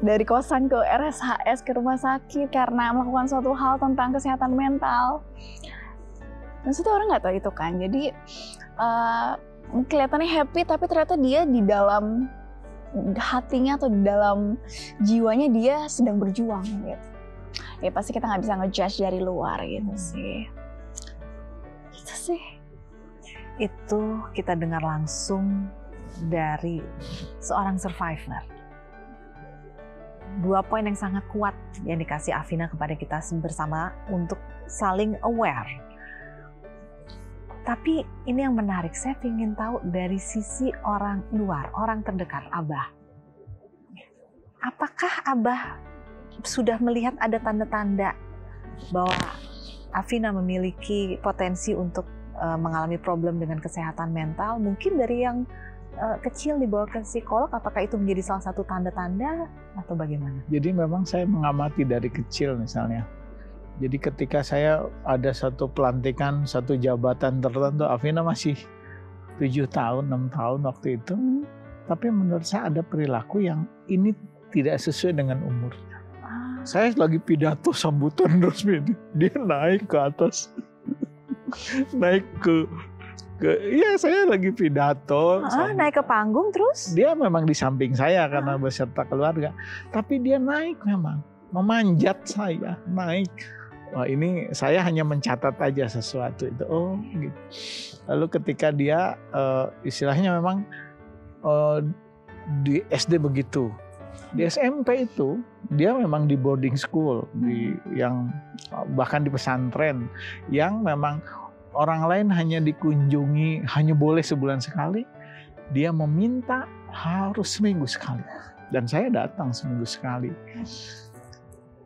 dari kosan ke RSHS, ke rumah sakit karena melakukan suatu hal tentang kesehatan mental. Maksudnya orang nggak tahu itu kan. Jadi kelihatannya happy, tapi ternyata dia di dalam hatinya atau di dalam jiwanya dia sedang berjuang gitu. Ya pasti kita nggak bisa ngejudge dari luar gitu sih. Itu sih. Itu kita dengar langsung dari seorang survivor. 2 poin yang sangat kuat yang dikasih Afina kepada kita bersama untuk saling aware. Tapi ini yang menarik, saya ingin tahu dari sisi orang luar, orang terdekat Abah. Apakah Abah sudah melihat ada tanda-tanda bahwa Afina memiliki potensi untuk mengalami problem dengan kesehatan mental? Mungkin dari yang kecil dibawa ke psikolog, apakah itu menjadi salah satu tanda-tanda atau bagaimana? Jadi memang saya mengamati dari kecil misalnya. Jadi ketika saya ada satu pelantikan, satu jabatan tertentu, Afina masih 7 tahun, 6 tahun waktu itu. Tapi menurut saya ada perilaku yang ini tidak sesuai dengan umurnya. Saya lagi pidato sambutan resmi, dia naik ke atas. Naik iya saya lagi pidato. Naik ke panggung terus? Dia memang di samping saya karena beserta keluarga. Tapi dia naik memang, memanjat saya, naik. Wah ini saya hanya mencatat aja sesuatu itu. Oh gitu. Lalu ketika dia istilahnya memang di SD begitu. Di SMP itu dia memang di boarding school, yang bahkan di pesantren yang memang orang lain hanya dikunjungi, hanya boleh sebulan sekali. Dia meminta harus seminggu sekali. Dan saya datang seminggu sekali.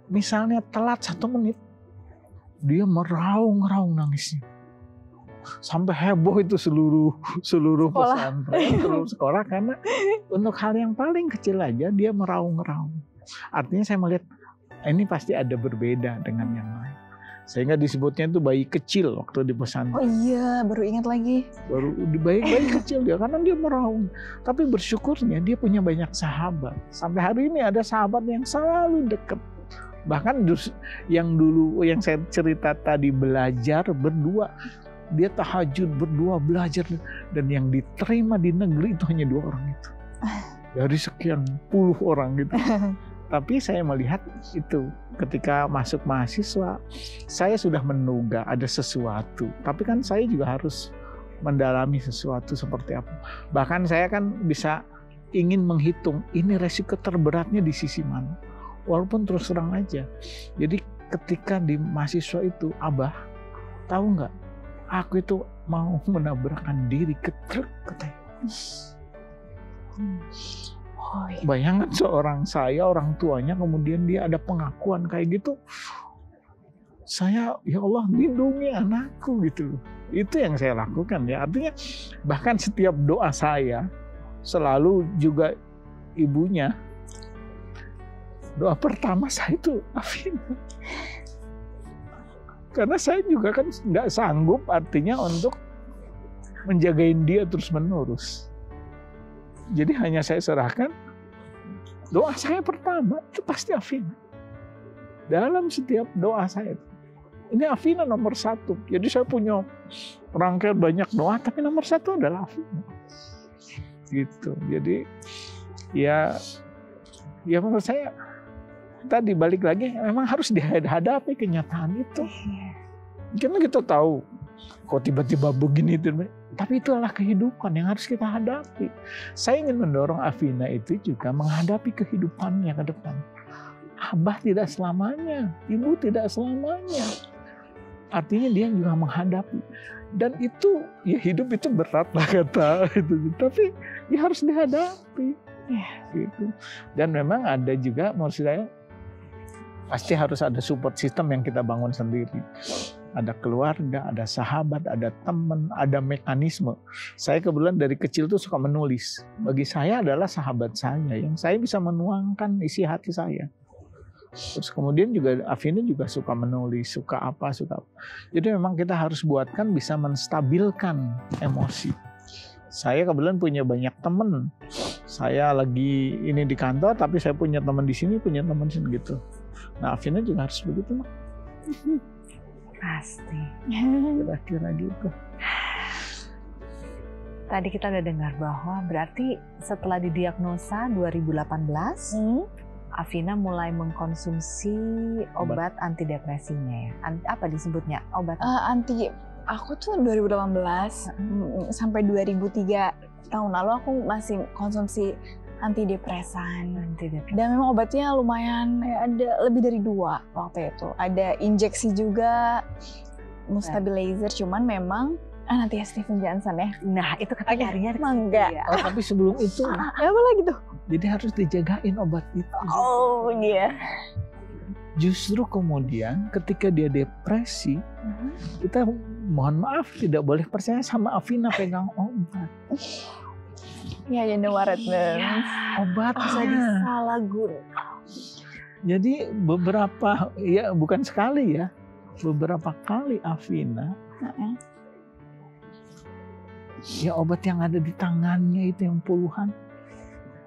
Misalnya telat 1 menit, dia meraung-raung nangisnya. Sampai heboh itu seluruh pesantren, seluruh sekolah. Karena untuk hal yang paling kecil aja dia meraung-raung. Artinya saya melihat ini pasti ada berbeda dengan yang lain. Sehingga disebutnya itu bayi kecil waktu di pesantren. Oh iya, baru ingat lagi. Baru bayi kecil dia, karena dia meraung. Tapi bersyukurnya dia punya banyak sahabat. Sampai hari ini ada sahabat yang selalu dekat. Bahkan yang dulu yang saya cerita tadi belajar berdua, dia tahajud berdua belajar, dan yang diterima di negeri itu hanya 2 orang itu. Dari sekian puluh orang gitu. Tapi saya melihat itu ketika masuk mahasiswa, saya sudah menduga ada sesuatu. Tapi kan saya juga harus mendalami sesuatu seperti apa. Bahkan saya kan bisa ingin menghitung ini resiko terberatnya di sisi mana. Walaupun terus terang aja. Jadi ketika di mahasiswa itu, Abah, tahu nggak? Aku itu mau menabrakkan diri ke truk katanya. Oh, iya. Bayangkan seorang saya, orang tuanya, kemudian dia ada pengakuan kayak gitu. Saya, ya Allah, lindungi anakku gitu. Itu yang saya lakukan ya. Artinya bahkan setiap doa saya selalu juga ibunya. Doa pertama saya itu Afina. Karena saya juga kan nggak sanggup artinya untuk menjagain dia terus menerus. Jadi hanya saya serahkan, doa saya pertama itu pasti Afina. Dalam setiap doa saya itu. ini Afina nomor 1. Jadi saya punya rangkaian banyak doa, tapi nomor 1 adalah Afina. Gitu. Jadi ya menurut saya tadi balik lagi memang harus dihadapi kenyataan itu. Karena kita tahu kok tiba-tiba begini itu, tapi itu adalah kehidupan yang harus kita hadapi. Saya ingin mendorong Afina itu juga menghadapi kehidupannya ke depan. Abah tidak selamanya, ibu tidak selamanya. Artinya dia juga menghadapi. Dan itu ya hidup itu berat lah kata itu, tapi ya harus dihadapi. Gitu. Dan memang ada juga menurut saya pasti harus ada support system yang kita bangun sendiri. Ada keluarga, ada sahabat, ada teman, ada mekanisme. Saya kebetulan dari kecil tuh suka menulis. Bagi saya adalah sahabat saya yang saya bisa menuangkan isi hati saya. Terus kemudian juga Afina juga suka menulis, suka apa. Jadi memang kita harus buatkan bisa menstabilkan emosi. Saya kebetulan punya banyak teman. Saya lagi ini di kantor, tapi saya punya teman di sini, punya teman di sini gitu. Nah, Afina juga harus begitu, Mak. Pasti. Kira-kira gitu. Tadi kita udah dengar bahwa berarti setelah didiagnosa 2018, Afina mulai mengkonsumsi obat antidepresinya ya. Apa disebutnya? Obat aku tuh 2018 sampai 2003 tahun lalu aku masih konsumsi antidepresan. Dan memang obatnya lumayan, ada lebih dari 2 waktu itu. Ada injeksi juga, stabilizer, cuman memang nanti ya Steven Johnson ya. Nah itu katanya harinya enggak. Oh, tapi sebelum itu apa lagi tuh? Jadi harus dijagain obat itu. Oh iya. Justru kemudian ketika dia depresi, kita mohon maaf tidak boleh percaya sama Afina pegang obat. Ya, you know what it means. Obat bisa disalahgunakan. Jadi beberapa, ya bukan sekali ya, beberapa kali Afina, ya obat yang ada di tangannya itu yang puluhan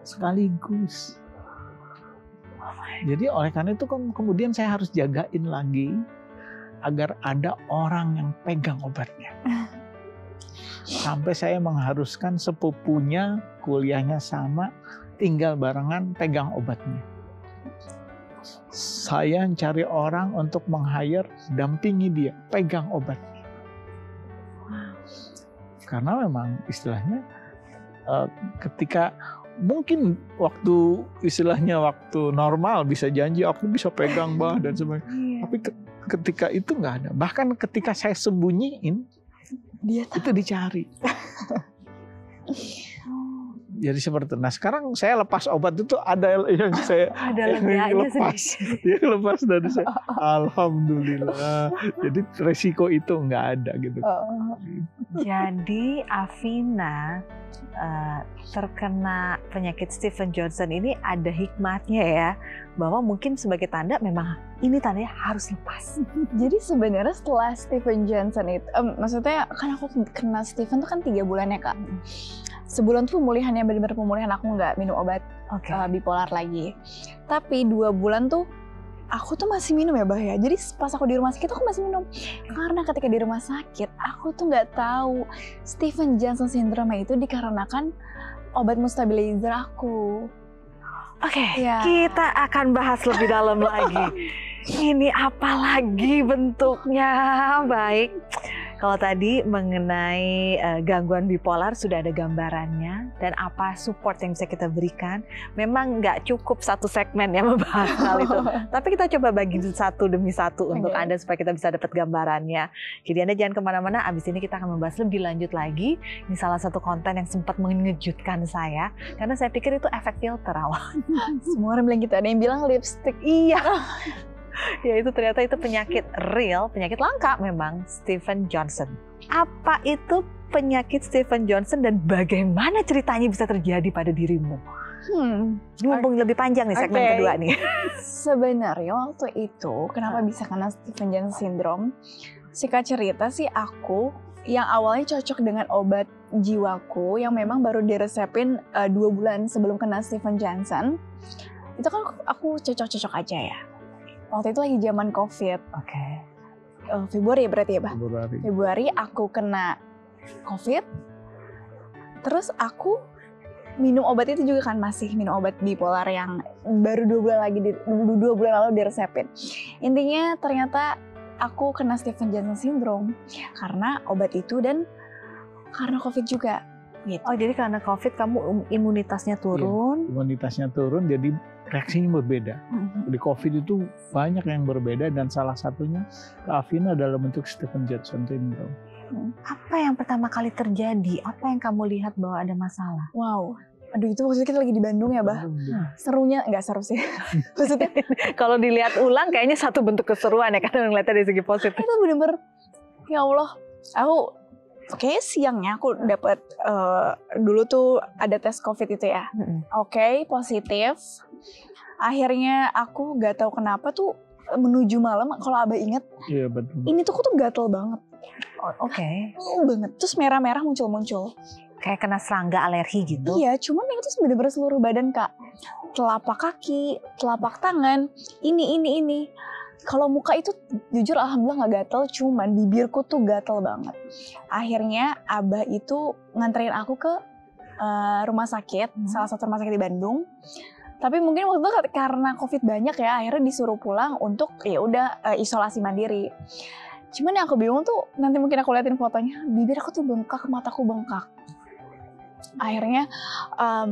sekaligus. Jadi oleh karena itu kemudian saya harus jagain lagi agar ada orang yang pegang obatnya. Sampai saya mengharuskan sepupunya kuliahnya sama, tinggal barengan pegang obatnya. Saya cari orang untuk meng-hire, dampingi dia, pegang obatnya. Karena memang istilahnya ketika mungkin waktu normal bisa janji aku bisa pegang bah dan sebagainya. Tapi ketika itu nggak ada. Bahkan ketika saya sembunyiin, dia itu dicari. Jadi seperti itu. Nah sekarang saya lepas obat itu ada yang saya lepas dari saya. Alhamdulillah. Jadi resiko itu nggak ada gitu. Jadi Afina terkena penyakit Steven Johnson ini ada hikmatnya ya, bahwa mungkin sebagai tanda memang ini tandanya harus lepas. Jadi sebenarnya setelah Steven Johnson itu, maksudnya kan aku kena Steven tuh kan 3 bulan ya Kak. Sebulan tuh pemulihannya benar-benar pemulihan, aku nggak minum obat bipolar lagi. Tapi 2 bulan tuh aku tuh masih minum ya Bah ya. Jadi pas aku di rumah sakit aku masih minum. Karena ketika di rumah sakit aku tuh nggak tahu Steven Johnson syndrome itu dikarenakan obat stabilizer aku. Oke, kita akan bahas lebih dalam lagi. Ini apa lagi bentuknya? Baik. Kalau tadi mengenai gangguan bipolar sudah ada gambarannya dan apa support yang bisa kita berikan. Memang nggak cukup satu segmen ya membahas hal itu. Tapi kita coba bagi satu demi satu untuk Anda supaya kita bisa dapat gambarannya. Jadi Anda jangan kemana-mana, abis ini kita akan membahas lebih lanjut lagi. Ini salah satu konten yang sempat mengejutkan saya. Karena saya pikir itu efek filter awal. Semua orang bilang gitu, ada yang bilang lipstick. Iya. Ya itu ternyata itu penyakit real, penyakit langka memang, Steven Johnson. Apa itu penyakit Steven Johnson dan bagaimana ceritanya bisa terjadi pada dirimu? Mumpung lebih panjang nih segmen kedua nih. Sebenarnya waktu itu kenapa bisa kena Steven Johnson syndrome? Singkat cerita sih aku yang awalnya cocok dengan obat jiwaku yang memang baru diresepin 2 bulan sebelum kena Steven Johnson. Itu kan aku cocok-cocok aja ya. Waktu itu lagi zaman COVID. Februari berarti ya, Bah? Februari. Februari aku kena COVID. Terus aku minum obat itu juga kan, masih minum obat bipolar yang baru 2 bulan lalu diresepin. Intinya ternyata aku kena Stephen Johnson syndrome karena obat itu dan karena COVID juga. Gitu. Oh, jadi karena COVID kamu imunitasnya turun. Imunitasnya turun, jadi reaksinya berbeda. Di COVID itu banyak yang berbeda dan salah satunya Kak Afina dalam bentuk Stephen Johnson syndrome. Apa yang pertama kali terjadi? Apa yang kamu lihat bahwa ada masalah? Wow. Aduh, itu maksudnya kita lagi di Bandung ya, Bah? Serunya, nggak seru sih. Maksudnya, Kalau dilihat ulang kayaknya satu bentuk keseruan ya, karena ngeliatnya dari segi positif. itu bener-bener, ya Allah, aku kayaknya siangnya aku dapat dulu tuh ada tes COVID itu ya. Oke, positif. Akhirnya aku nggak tahu kenapa tuh menuju malam, kalau Abah inget, Iya betul. ini tuh aku tuh gatel banget. Oke. Banget. Terus merah-merah muncul-muncul. Kayak kena serangga alergi gitu. Iya, cuman itu tuh bener-bener seluruh badan, Kak. Telapak kaki, telapak tangan, ini. Kalau muka itu jujur alhamdulillah nggak gatel, cuman bibirku tuh gatel banget. Akhirnya Abah itu nganterin aku ke rumah sakit, salah satu rumah sakit di Bandung. Tapi mungkin waktu itu karena COVID banyak ya, akhirnya disuruh pulang untuk ya udah isolasi mandiri. Cuman yang aku bingung tuh, nanti mungkin aku liatin fotonya, bibir aku tuh bengkak, mataku bengkak. Akhirnya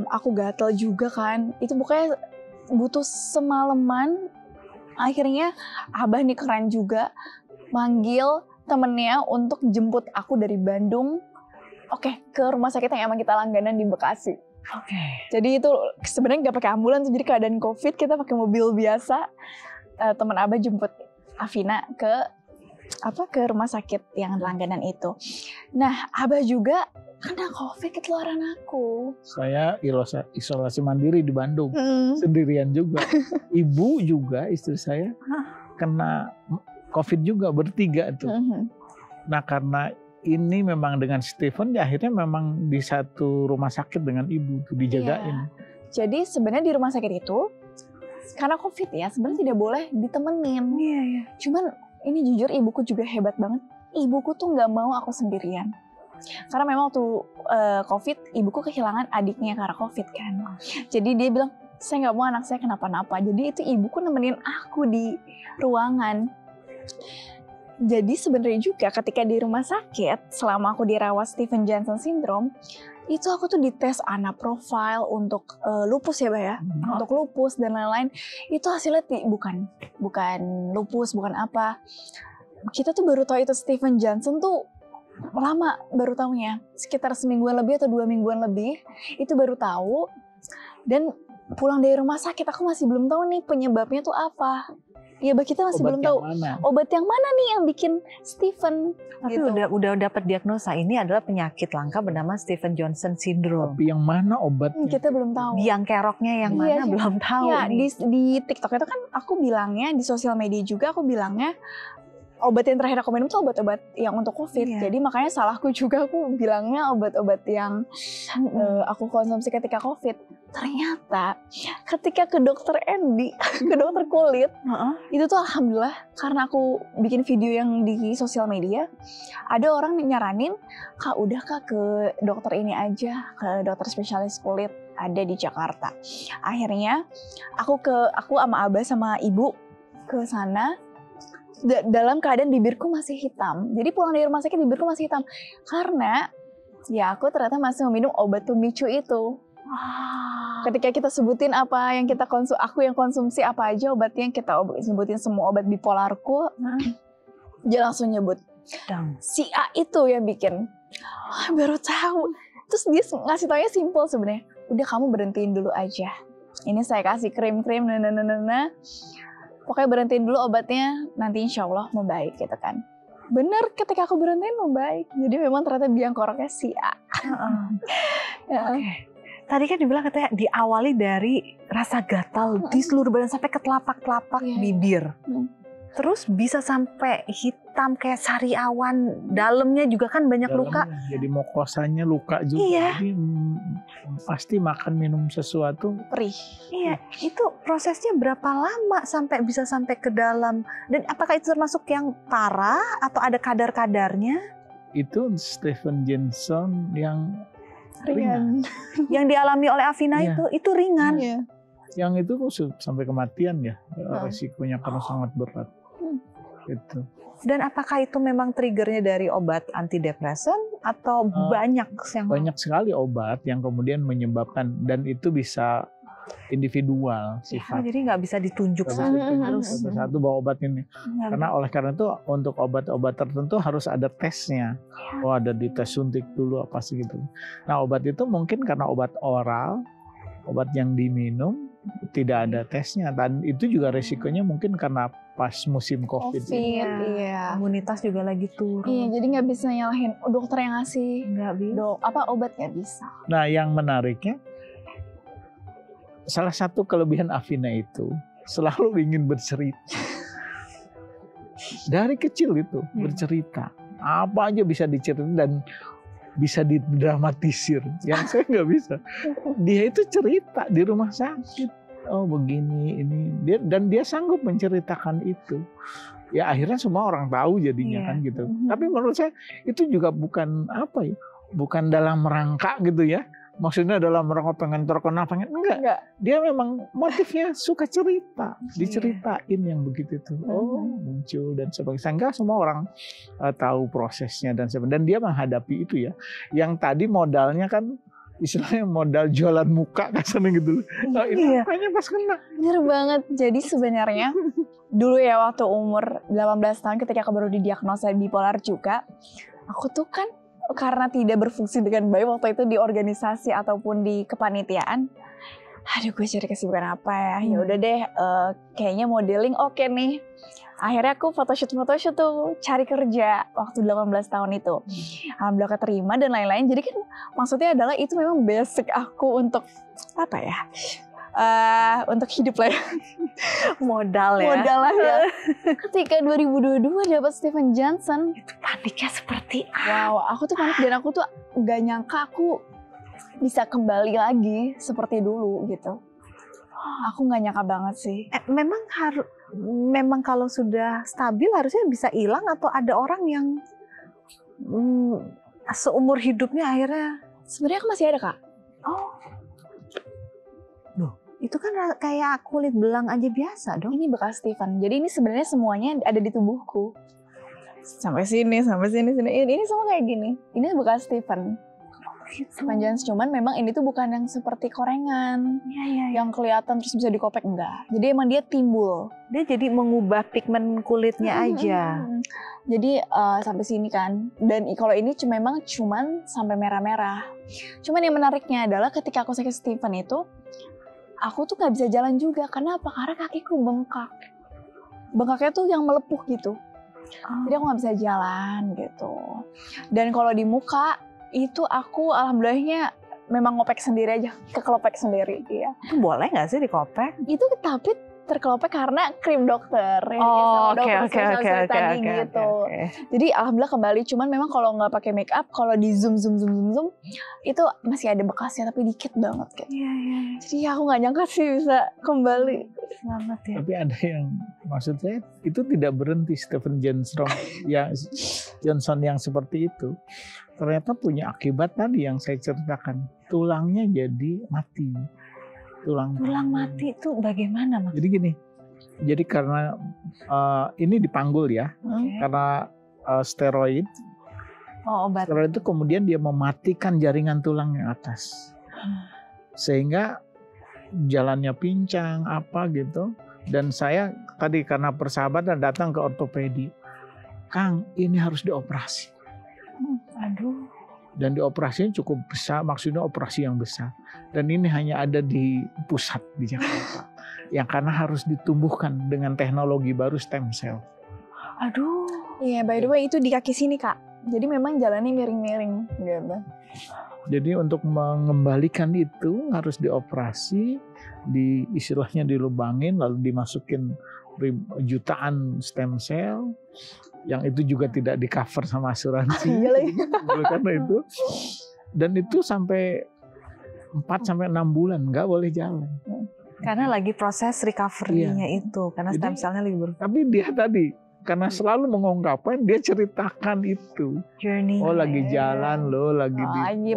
aku gatel juga kan, itu pokoknya butuh semalaman. Akhirnya Abah nih keren juga, manggil temennya untuk jemput aku dari Bandung, ke rumah sakit yang emang kita langganan di Bekasi. Jadi itu sebenarnya nggak pakai ambulans, jadi keadaan COVID kita pakai mobil biasa. Teman Abah jemput Afina ke rumah sakit yang langganan itu. Nah, Abah juga kena COVID ketularan aku. Saya isolasi mandiri di Bandung, sendirian juga. Ibu juga, istri saya kena COVID juga, bertiga tuh. Nah karena ini memang dengan Stephen, ya akhirnya memang di satu rumah sakit dengan ibu tuh dijagain. Jadi sebenarnya di rumah sakit itu, karena COVID ya, sebenarnya tidak boleh ditemenin. Iya. Cuman ini jujur ibuku juga hebat banget. Ibuku tuh nggak mau aku sendirian. Karena memang waktu COVID, ibuku kehilangan adiknya karena COVID kan. Jadi dia bilang, saya nggak mau anak saya kenapa-napa. Jadi itu ibuku nemenin aku di ruangan. Jadi sebenarnya juga ketika di rumah sakit, selama aku dirawat Stephen Johnson syndrome, itu aku tuh dites anak profile untuk lupus ya, Bah ya. Untuk lupus dan lain-lain. Itu hasilnya bukan lupus, bukan apa. Kita tuh baru tahu itu Stephen Johnson tuh lama baru tahunya, sekitar semingguan lebih atau 2 mingguan lebih itu baru tahu. Dan pulang dari rumah sakit aku masih belum tahu nih penyebabnya tuh apa. Ya, Bah, kita masih belum tahu obat yang mana nih yang bikin Stephen. Tapi gitu. udah dapat diagnosa ini adalah penyakit langka bernama Stephen Johnson syndrome. Tapi yang mana obatnya? Kita belum tahu. Yang keroknya yang mana belum tahu. Ya, di TikTok itu kan aku bilangnya, di sosial media juga aku bilangnya obat yang terakhir aku minum tuh obat-obat yang untuk COVID. Iya. Jadi makanya salahku juga aku bilangnya obat-obat yang aku konsumsi ketika COVID. Ternyata ketika ke dokter Andy, ke dokter kulit, itu tuh alhamdulillah karena aku bikin video yang di sosial media, ada orang nyaranin, Kak udah Kak ke dokter ini aja, ke dokter spesialis kulit ada di Jakarta. Akhirnya aku sama Abah sama Ibu ke sana. Dalam keadaan bibirku masih hitam. Jadi pulang dari rumah sakit bibirku masih hitam. Karena ya aku ternyata masih meminum obat pemicu itu. Ketika kita sebutin apa yang kita aku yang konsumsi apa aja obatnya, kita sebutin semua obat bipolarku, dia langsung nyebut si A itu yang bikin. Baru tahu. Terus dia ngasih taunya simple sebenarnya. Udah kamu berhentiin dulu aja. Ini saya kasih krim-krim, pokoknya berhentiin dulu obatnya, nanti insya Allah membaik gitu kan. Bener, ketika aku berhentiin membaik. Jadi memang ternyata biang keroknya si A. Tadi kan dibilang katanya diawali dari rasa gatal di seluruh badan sampai ke telapak-telapak bibir. Terus bisa sampai hitam kayak sariawan, dalamnya juga kan banyak luka. Jadi mukosanya luka juga. Iya. Jadi pasti makan minum sesuatu Perih. Iya, itu prosesnya berapa lama sampai bisa sampai ke dalam? Dan apakah itu termasuk yang parah atau ada kadar-kadarnya? itu Stephen Johnson yang Ringan. Yang dialami oleh Afina Iya. itu ringan. Iya. yang itu sampai kematian ya, resikonya karena sangat berat. Gitu. Dan apakah itu memang triggernya dari obat antidepresan atau banyak yang Banyak sekali obat yang kemudian menyebabkan, dan itu bisa individual sifat. jadi nggak bisa ditunjuk Nggak bisa ditunjuk harus satu bahwa obat ini. Karena oleh karena itu untuk obat-obat tertentu harus ada tesnya. Oh, ada di tes suntik dulu apa sih gitu. Nah, obat itu mungkin karena obat oral, obat yang diminum tidak ada tesnya, dan itu juga resikonya mungkin karena pas musim COVID. Iya. Imunitas juga lagi turun. Iya, jadi nggak bisa nyalahin dokter yang ngasih Nggak bisa. obat nggak bisa. Nah, yang menariknya, salah satu kelebihan Afina itu selalu ingin bercerita. Dari kecil itu bercerita. Apa aja bisa diceritain dan bisa didramatisir. Yang saya nggak bisa. Dia itu cerita di rumah sakit. Oh begini, ini. Dan dia sanggup menceritakan itu. Ya akhirnya semua orang tahu jadinya kan gitu. Tapi menurut saya itu juga bukan apa ya. Bukan dalam rangka gitu ya. Maksudnya dalam rangka pengen terkenal, enggak. Dia memang motifnya suka cerita, diceritain yang begitu itu. Oh, muncul dan sebagainya. Sehingga semua orang tahu prosesnya dan sebagainya. Dan dia menghadapi itu ya. Yang tadi modalnya kan istilahnya modal jualan muka kasarnya gitu. Nah, ini makanya pas kena. Bener banget. Jadi sebenarnya dulu ya waktu umur 18 tahun ketika aku baru didiagnosa bipolar juga, aku tuh kan karena tidak berfungsi dengan baik waktu itu di organisasi ataupun di kepanitiaan. Aduh, gue cari kesibukan apa ya? Ya udah deh, kayaknya modeling oke nih. Akhirnya aku photoshoot tuh, cari kerja waktu 18 tahun itu. Alhamdulillah keterima dan lain-lain. Jadi kan maksudnya adalah itu memang basic aku untuk apa ya? Untuk hidup lah ya. Modal lah ya. Ketika 2022 dapat Stephen Johnson, Itu paniknya seperti wow, aku tuh panik dan aku tuh gak nyangka aku bisa kembali lagi seperti dulu gitu. Aku gak nyangka banget sih. memang kalau sudah stabil harusnya bisa hilang, atau ada orang yang seumur hidupnya akhirnya. Sebenarnya aku masih ada, Kak. Oh. Loh, itu kan kayak kulit belang aja biasa dong. Ini bekas Stephen. Jadi ini sebenarnya semuanya ada di tubuhku. Sampai sini. Ini semua kayak gini. Ini bekas Stephen. Stephen Johnson, cuman memang ini tuh bukan yang seperti korengan. Yang kelihatan terus bisa dikopek, enggak. Jadi emang dia timbul. Dia jadi mengubah pigmen kulitnya aja. Jadi sampai sini kan. Dan kalau ini memang cuman sampai merah-merah. Cuman yang menariknya adalah ketika aku sakit Stephen itu, aku tuh nggak bisa jalan juga. Karena apa? Karena kakiku bengkak. Bengkaknya tuh yang melepuh gitu. Jadi aku nggak bisa jalan gitu. Dan kalau di muka itu aku alhamdulillahnya memang ngopek sendiri aja, kekelopek sendiri. Iya. Itu boleh nggak sih dikopek? Itu tapi terkelopek karena krim dokter. Oh, oke. Tadi gitu. Jadi alhamdulillah kembali. Cuman memang kalau nggak pakai make up, kalau di zoom itu masih ada bekasnya tapi dikit banget kayak. Iya. Jadi aku nggak nyangka sih bisa kembali. Selamat ya. Tapi ada yang maksud saya itu tidak berhenti. Stephen Johnson yang seperti itu ternyata punya akibat tadi yang saya ceritakan, tulangnya jadi mati. Tulang mati itu bagaimana, Mas? Jadi gini, jadi karena ini dipanggul ya, karena steroid. Obat. Steroid itu kemudian dia mematikan jaringan tulang yang atas, sehingga jalannya pincang apa gitu. Dan saya tadi karena persahabatan datang ke ortopedi, Kang, ini harus dioperasi. Aduh. Dan dioperasinya cukup besar, maksudnya operasi yang besar. Dan ini hanya ada di pusat di Jakarta. Yang karena harus ditumbuhkan dengan teknologi baru stem cell. Aduh. Iya, by the way itu di kaki sini, Kak. Jadi memang jalannya miring-miring gitu. Jadi untuk mengembalikan itu harus dioperasi istilahnya dilubangin lalu dimasukin jutaan stem cell yang itu juga tidak di cover sama asuransi. Iya lagi. Karena itu, dan itu sampai 4-6 bulan nggak boleh jalan. Karena lagi proses recovery-nya itu, karena stem cell-nya lagi Tapi dia tadi karena selalu mengungkapkan, dia ceritakan itu. journey. Oh lagi jalan loh, lagi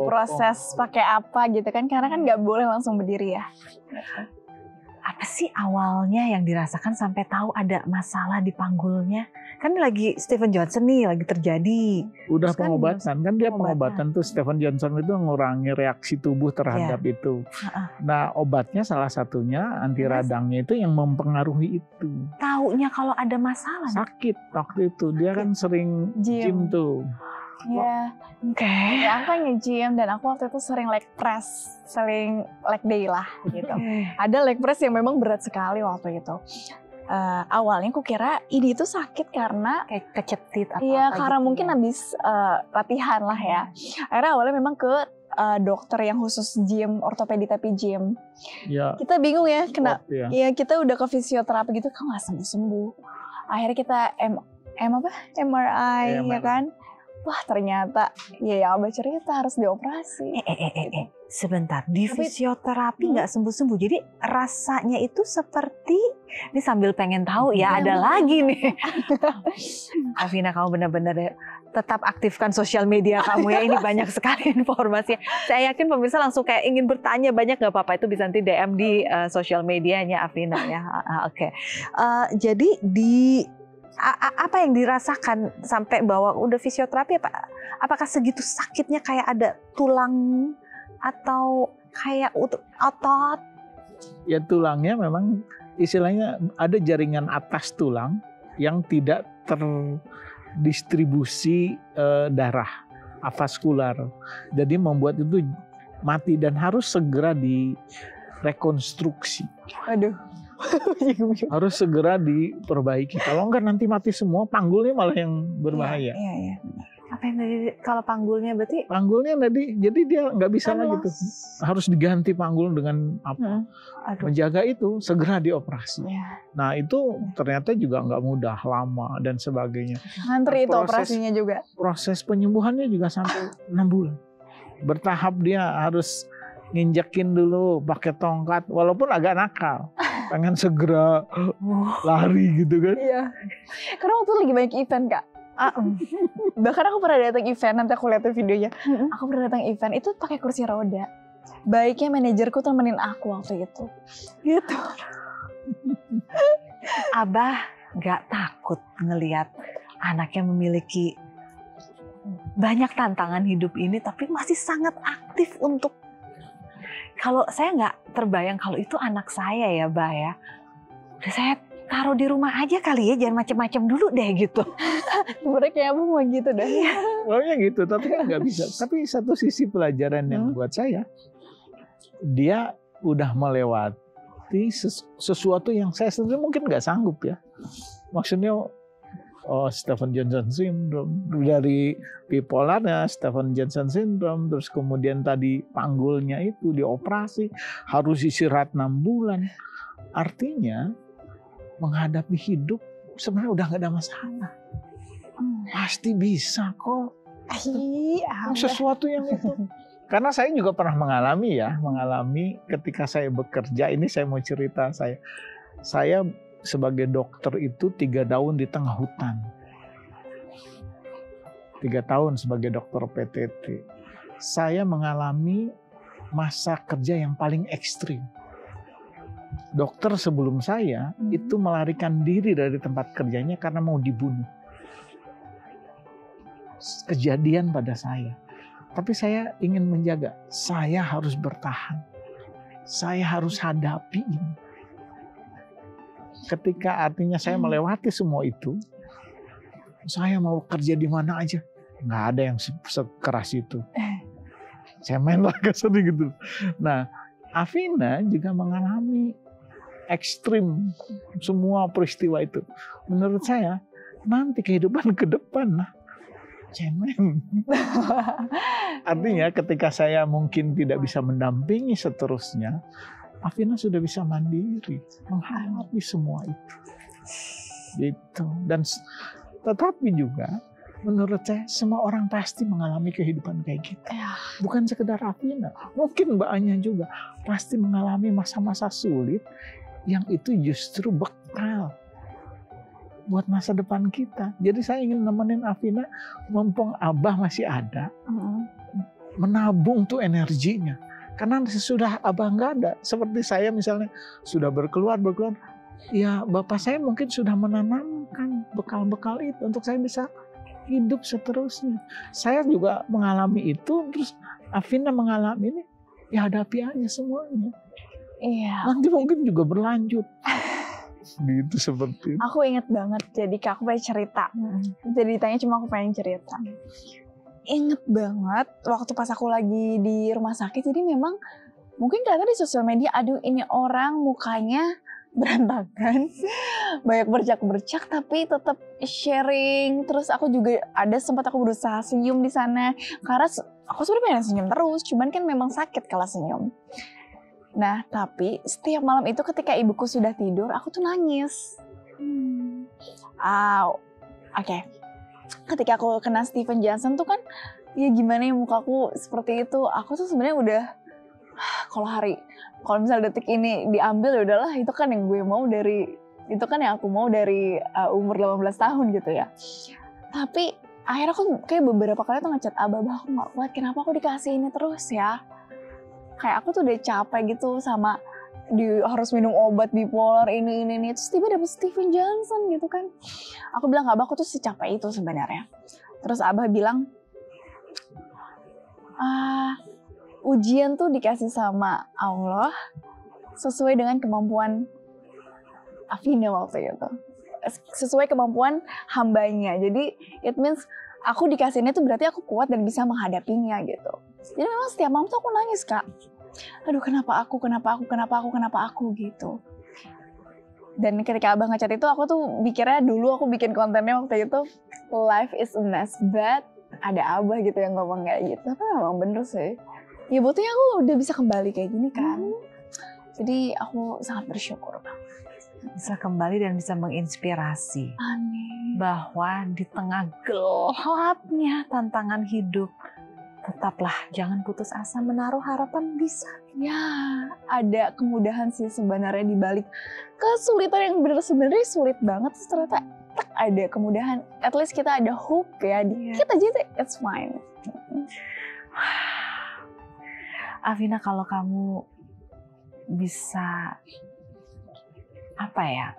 proses pakai apa gitu kan, karena kan nggak boleh langsung berdiri ya. Apa sih awalnya yang dirasakan sampai tahu ada masalah di panggulnya? Kan lagi Stephen Johnson nih lagi terjadi. Udah Terus pengobatan kan dia pengobatan tuh Stephen Johnson itu mengurangi reaksi tubuh terhadap itu. Nah obatnya salah satunya anti radangnya itu yang mempengaruhi itu. Taunya kalau ada masalah. Sakit waktu itu dia kan sering gym tuh. Iya. Oke. Ya, aku kan nge-gym dan aku waktu itu sering leg press, sering leg day lah gitu. Ada leg press yang memang berat sekali waktu itu. Awalnya aku kira ini tuh sakit karena kayak kecetit atau iya, apa karena gitu mungkin habis latihan lah ya. Akhirnya awalnya memang ke dokter yang khusus gym, ortopedi tapi gym. Ya. Kita bingung ya, kenapa? Ya. Iya, kita udah ke fisioterapi gitu, kok nggak sembuh-sembuh. Akhirnya kita MRI ya kan. Wah ternyata ya Abah cerita harus dioperasi. Sebentar, di fisioterapi nggak sembuh-sembuh. Jadi rasanya itu seperti, ini sambil pengen tahu ya ada lagi nih. Afina, kamu benar-benar tetap aktifkan sosial media kamu ya. Ini banyak sekali informasi. Saya yakin pemirsa langsung kayak ingin bertanya banyak, nggak apa-apa, itu bisa nanti DM di sosial medianya Afina ya. Oke. Jadi apa yang dirasakan sampai bawa udah fisioterapi apakah segitu sakitnya kayak ada tulang atau kayak otot? Ya tulangnya memang istilahnya ada jaringan atas tulang yang tidak terdistribusi darah avaskular. Jadi membuat itu mati dan harus segera direkonstruksi. Aduh. Harus segera diperbaiki. Kalau enggak nanti mati semua, panggulnya malah yang berbahaya. Iya. Apa yang tadi kalau panggulnya berarti? Panggulnya tadi, jadi dia nggak bisa lagi tuh. Harus diganti panggul dengan apa? Menjaga itu segera dioperasi. Nah itu ternyata juga nggak mudah, lama dan sebagainya. Ngantri itu operasinya juga. Proses penyembuhannya juga sampai 6 bulan. Bertahap dia harus nginjekin dulu pakai tongkat, walaupun agak nakal, pengen segera lari gitu kan? Iya. Karena waktu lagi banyak event Kak. Bahkan aku pernah datang event, nanti aku lihat videonya. Aku pernah datang event itu pakai kursi roda. Baiknya manajerku temenin aku waktu itu. Gitu. Abah nggak takut ngelihat anaknya memiliki banyak tantangan hidup ini, tapi masih sangat aktif untuk. Kalau saya nggak terbayang kalau itu anak saya ya, Bah ya. Udah saya taruh di rumah aja kali ya, jangan macem-macem dulu deh gitu. Sebenarnya kayak aku mau gitu deh. Oh ya gitu, tapi kan nggak bisa. Tapi satu sisi pelajaran yang buat saya, dia udah melewati sesuatu yang saya sendiri mungkin nggak sanggup ya. Maksudnya Stephen Johnson syndrome, dari bipolarnya Stephen Johnson syndrome, terus kemudian tadi panggulnya itu dioperasi, harus istirahat 6 bulan. Artinya menghadapi hidup sebenarnya udah nggak ada masalah. Pasti bisa kok. Sesuatu yang itu. Karena saya juga pernah mengalami ketika saya bekerja, ini saya mau cerita saya sebagai dokter itu 3 tahun di tengah hutan. 3 tahun sebagai dokter PTT. Saya mengalami masa kerja yang paling ekstrim. Dokter sebelum saya itu melarikan diri dari tempat kerjanya karena mau dibunuh. Kejadian pada saya. Tapi saya ingin menjaga. Saya harus bertahan. Saya harus hadapi ini. Ketika artinya saya melewati semua itu, saya mau kerja di mana aja, nggak ada yang sekeras itu. Saya main lah kesini gitu. Nah, Afina juga mengalami ekstrim semua peristiwa itu. Menurut saya, nanti kehidupan ke depan lah, cemen. Artinya ketika saya mungkin tidak bisa mendampingi seterusnya, Afina sudah bisa mandiri menghadapi semua itu. Gitu. Dan tetapi juga menurut saya semua orang pasti mengalami kehidupan kayak gitu. Bukan sekedar Afina, mungkin Mbak Anya juga pasti mengalami masa-masa sulit yang itu justru bekal buat masa depan kita. Jadi saya ingin nemenin Afina, mumpung Abah masih ada, menabung tuh energinya. Karena sesudah Abah nggak ada, seperti saya misalnya sudah berkeluar, ya Bapak saya mungkin sudah menanamkan bekal-bekal itu untuk saya bisa hidup seterusnya. Saya juga mengalami itu, terus Afina mengalami ini, ya hadapi aja semuanya. Iya. Nanti mungkin juga berlanjut. Gitu seperti itu. Aku inget banget, jadi Kak, aku pengen cerita. Jadi ditanya cuma aku pengen cerita. Inget banget waktu pas aku lagi di rumah sakit, jadi memang mungkin kelihatan di sosial media, aduh ini orang mukanya berantakan, banyak bercak-bercak tapi tetap sharing. Terus aku juga sempat aku berusaha senyum di sana karena aku sebenarnya pengen senyum terus, cuman kan memang sakit kalau senyum. Nah, tapi setiap malam itu ketika ibuku sudah tidur, aku tuh nangis. Oke. Ketika aku kena Steven Johnson tuh kan, ya gimana ya mukaku seperti itu. Aku tuh sebenarnya udah, kalau misal detik ini diambil, ya udahlah, itu kan yang aku mau dari umur 18 tahun gitu ya. Tapi akhirnya aku kayak beberapa kali tuh ngechat Abah, aku gak kuat, kenapa aku dikasih ini terus ya. Kayak aku tuh udah capek gitu sama harus minum obat bipolar ini. Terus tiba dapet Steven Johnson gitu kan. Aku bilang, Abah, aku tuh secapek itu sebenarnya. Terus Abah bilang, ujian tuh dikasih sama Allah sesuai dengan kemampuan Afina waktu itu. Sesuai kemampuan hambanya. Jadi it means aku dikasihnya tuh berarti aku kuat dan bisa menghadapinya gitu. Jadi memang setiap malam tuh aku nangis, Kak. Aduh, kenapa aku gitu. Dan ketika Abah ngechat itu, aku tuh mikirnya dulu aku bikin kontennya waktu itu, life is a mess, but ada Abah gitu yang ngomong kayak gitu. Tapi memang bener sih. Ya buktinya aku udah bisa kembali kayak gini kan. Jadi aku sangat bersyukur, Bang. Bisa kembali dan bisa menginspirasi. Amin. Bahwa di tengah gelapnya tantangan hidup, tetaplah jangan putus asa, menaruh harapan bisa. Ya, ada kemudahan sih sebenarnya di balik kesulitan yang sebenarnya sulit banget. Ternyata ada kemudahan. At least kita ada hope ya. Dikit aja itu, it's fine. Afina, kalau kamu bisa